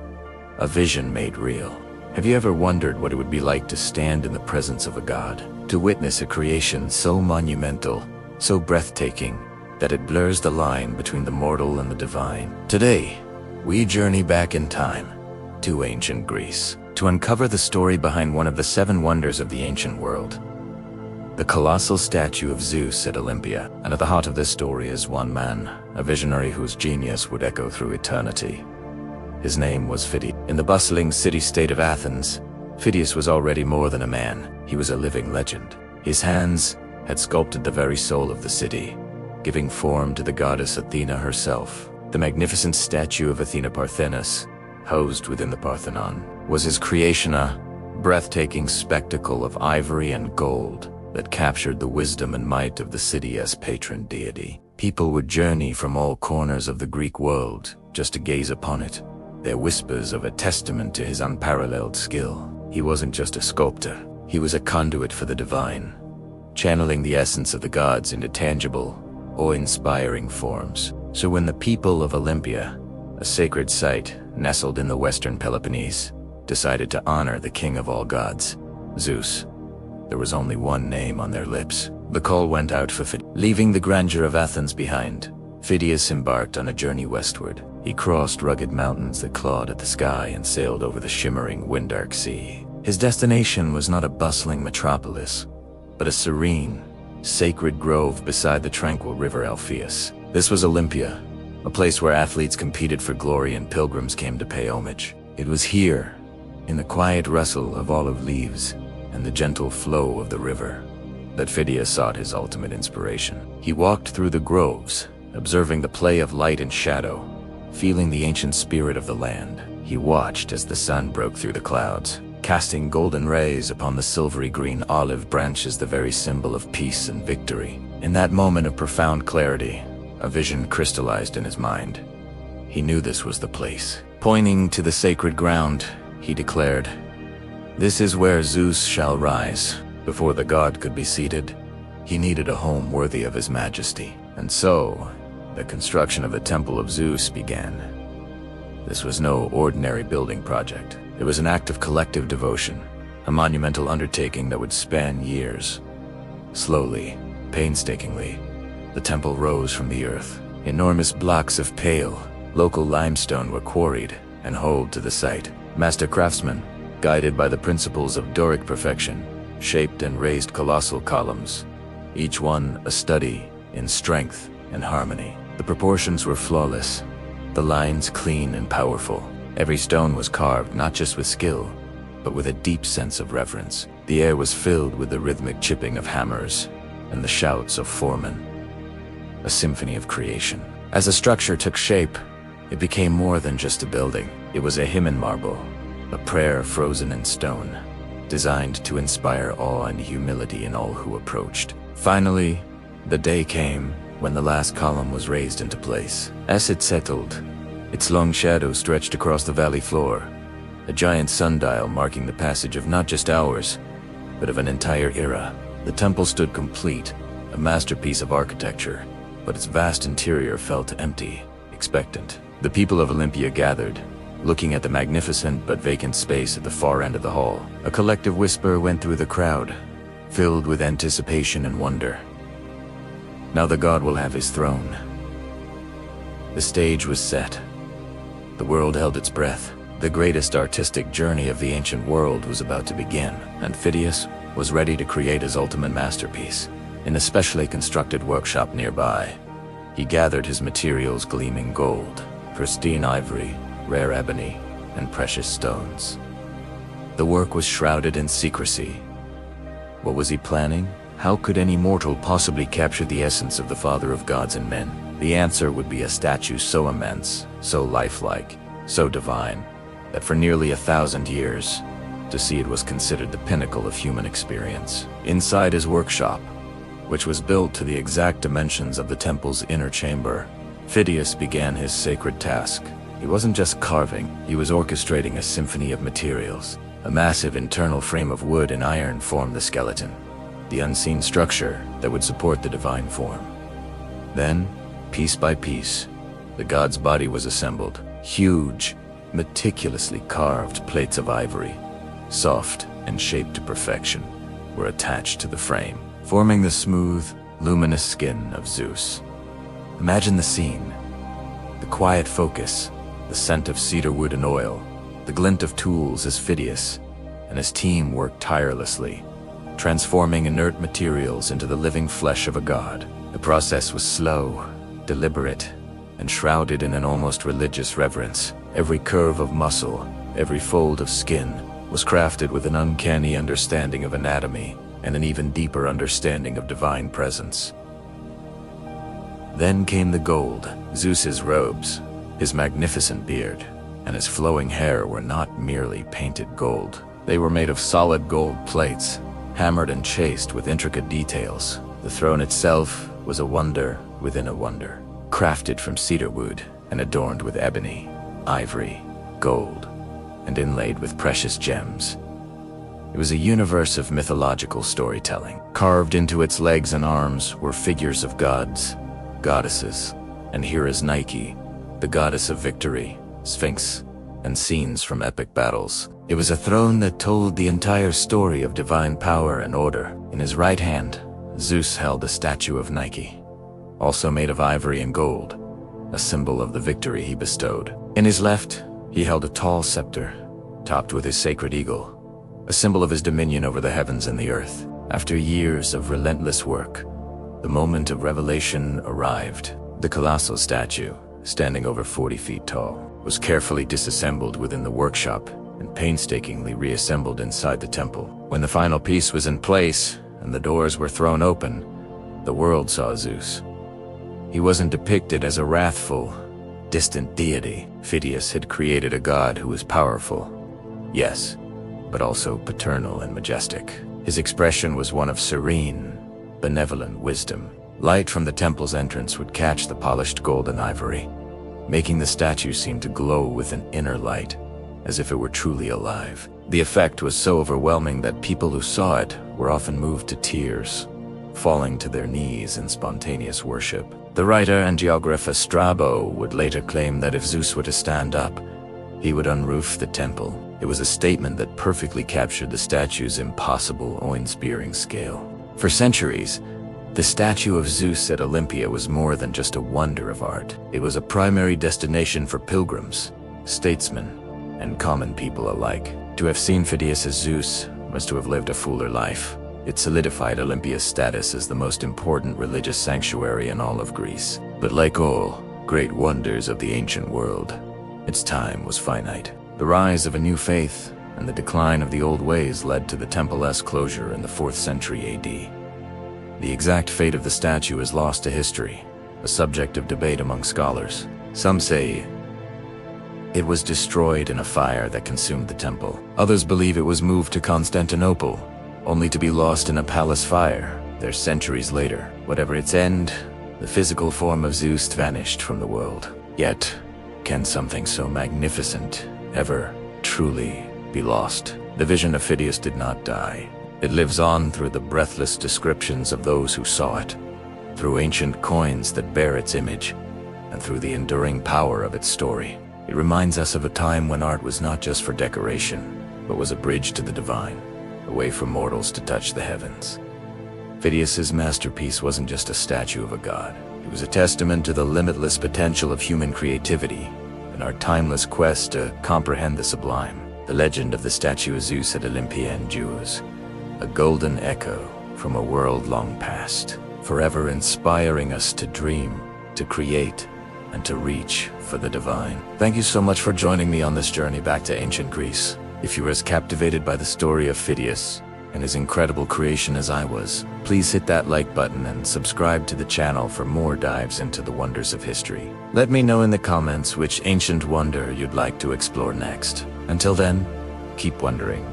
a vision made real. Have you ever wondered what it would be like to stand in the presence of a god? To witness a creation so monumental, so breathtaking, that it blurs the line between the mortal and the divine? Today, we journey back in time, to ancient Greece to uncover the story behind one of the 7 wonders of the ancient world, the colossal statue of Zeus at Olympia. And at the heart of this story is one man, a visionary whose genius would echo through eternity. His name was Phidias. In the bustling city-state of Athens, Phidias was already more than a man. He was a living legend. His hands had sculpted the very soul of the city, giving form to the goddess Athena herself. The magnificent statue of Athena Parthenis, housed within the Parthenon, was his creation, a breathtaking spectacle of ivory and gold that captured the wisdom and might of the city as patron deity. People would journey from all corners of the Greek world just to gaze upon it, their whispers of a testament to his unparalleled skill. He wasn't just a sculptor, he was a conduit for the divine, channeling the essence of the gods into tangible, awe-inspiring forms. So when the people of Olympia, a sacred site nestled in the western Peloponnese, decided to honor the king of all gods, Zeus, there was only one name on their lips. The call went out for Phidias. Leaving the grandeur of Athens behind, Phidias embarked on a journey westward. He crossed rugged mountains that clawed at the sky and sailed over the shimmering, wind-dark sea. His destination was not a bustling metropolis, but a serene, sacred grove beside the tranquil river Alpheus. This was Olympia, a place where athletes competed for glory and pilgrims came to pay homage. It was here, in the quiet rustle of olive leaves and the gentle flow of the river, that Phidias sought his ultimate inspiration. He walked through the groves, observing the play of light and shadow, feeling the ancient spirit of the land. He watched as the sun broke through the clouds, casting golden rays upon the silvery green olive branches, the very symbol of peace and victory. In that moment of profound clarity, a vision crystallized in his mind. He knew this was the place. Pointing to the sacred ground, he declared, "This is where Zeus shall rise." Before the god could be seated, he needed a home worthy of his majesty. And so, the construction of the Temple of Zeus began. This was no ordinary building project. It was an act of collective devotion, a monumental undertaking that would span years. Slowly, painstakingly, the temple rose from the earth. Enormous blocks of pale, local limestone were quarried and hauled to the site. Master craftsmen, guided by the principles of Doric perfection, shaped and raised colossal columns, each one a study in strength and harmony. The proportions were flawless, the lines clean and powerful. Every stone was carved not just with skill, but with a deep sense of reverence. The air was filled with the rhythmic chipping of hammers and the shouts of foremen, a symphony of creation. As the structure took shape, it became more than just a building. It was a hymn in marble, a prayer frozen in stone, designed to inspire awe and humility in all who approached. Finally, the day came when the last column was raised into place. As it settled, its long shadow stretched across the valley floor, a giant sundial marking the passage of not just hours, but of an entire era. The temple stood complete, a masterpiece of architecture, but its vast interior felt empty, expectant. The people of Olympia gathered, looking at the magnificent but vacant space at the far end of the hall. A collective whisper went through the crowd, filled with anticipation and wonder. Now the god will have his throne. The stage was set. The world held its breath. The greatest artistic journey of the ancient world was about to begin, and Phidias was ready to create his ultimate masterpiece. In a specially constructed workshop nearby, he gathered his materials: gleaming gold, pristine ivory, rare ebony, and precious stones. The work was shrouded in secrecy. What was he planning? How could any mortal possibly capture the essence of the Father of gods and men? The answer would be a statue so immense, so lifelike, so divine, that for nearly 1,000 years, to see it was considered the pinnacle of human experience. Inside his workshop, which was built to the exact dimensions of the temple's inner chamber, Phidias began his sacred task. He wasn't just carving, he was orchestrating a symphony of materials. A massive internal frame of wood and iron formed the skeleton, the unseen structure that would support the divine form. Then, piece by piece, the god's body was assembled. Huge, meticulously carved plates of ivory, soft and shaped to perfection, were attached to the frame, forming the smooth, luminous skin of Zeus. Imagine the scene: the quiet focus, the scent of cedar wood and oil, The glint of tools is Phidias, and his team worked tirelessly, transforming inert materials into the living flesh of a god. The process was slow, deliberate, and shrouded in an almost religious reverence. Every curve of muscle, every fold of skin, was crafted with an uncanny understanding of anatomy and an even deeper understanding of divine presence. Then came the gold. Zeus's robes, his magnificent beard, and his flowing hair were not merely painted gold. They were made of solid gold plates, hammered and chased with intricate details. The throne itself was a wonder within a wonder, crafted from cedar wood and adorned with ebony, ivory, gold, and inlaid with precious gems. It was a universe of mythological storytelling. Carved into its legs and arms were figures of gods, goddesses, and Hera's Nike, the goddess of victory, Sphinx, and scenes from epic battles. It was a throne that told the entire story of divine power and order. In his right hand, Zeus held a statue of Nike, also made of ivory and gold, a symbol of the victory he bestowed. In his left, he held a tall scepter, topped with his sacred eagle, a symbol of his dominion over the heavens and the earth. After years of relentless work, the moment of revelation arrived. The colossal statue, standing over 40 feet tall, was carefully disassembled within the workshop and painstakingly reassembled inside the temple. When the final piece was in place and the doors were thrown open, the world saw Zeus. He wasn't depicted as a wrathful, distant deity. Phidias had created a god who was powerful, yes, but also paternal and majestic. His expression was one of serene, benevolent wisdom. Light from the temple's entrance would catch the polished gold and ivory, making the statue seem to glow with an inner light, as if it were truly alive. The effect was so overwhelming that people who saw it were often moved to tears, falling to their knees in spontaneous worship. The writer and geographer Strabo would later claim that if Zeus were to stand up, he would unroof the temple. It was a statement that perfectly captured the statue's impossible awe-inspiring scale. For centuries, the statue of Zeus at Olympia was more than just a wonder of art. It was a primary destination for pilgrims, statesmen, and common people alike. To have seen Phidias as Zeus was to have lived a fuller life. It solidified Olympia's status as the most important religious sanctuary in all of Greece. But like all great wonders of the ancient world, its time was finite. The rise of a new faith and the decline of the old ways led to the temple's closure in the 4th century AD. The exact fate of the statue is lost to history, a subject of debate among scholars. Some say it was destroyed in a fire that consumed the temple. Others believe it was moved to Constantinople, only to be lost in a palace fire there centuries later. Whatever its end, the physical form of Zeus vanished from the world. Yet, can something so magnificent ever truly be lost? The vision of Phidias did not die. It lives on through the breathless descriptions of those who saw it, through ancient coins that bear its image, and through the enduring power of its story. It reminds us of a time when art was not just for decoration, but was a bridge to the divine, a way for mortals to touch the heavens. Phidias's masterpiece wasn't just a statue of a god. It was a testament to the limitless potential of human creativity and our timeless quest to comprehend the sublime. The legend of the statue of Zeus at Olympia endures, a golden echo from a world long past, forever inspiring us to dream, to create, and to reach for the divine. Thank you so much for joining me on this journey back to ancient Greece. If you were as captivated by the story of Phidias and his incredible creation as I was, please hit that like button and subscribe to the channel for more dives into the wonders of history. Let me know in the comments which ancient wonder you'd like to explore next. Until then, keep wondering.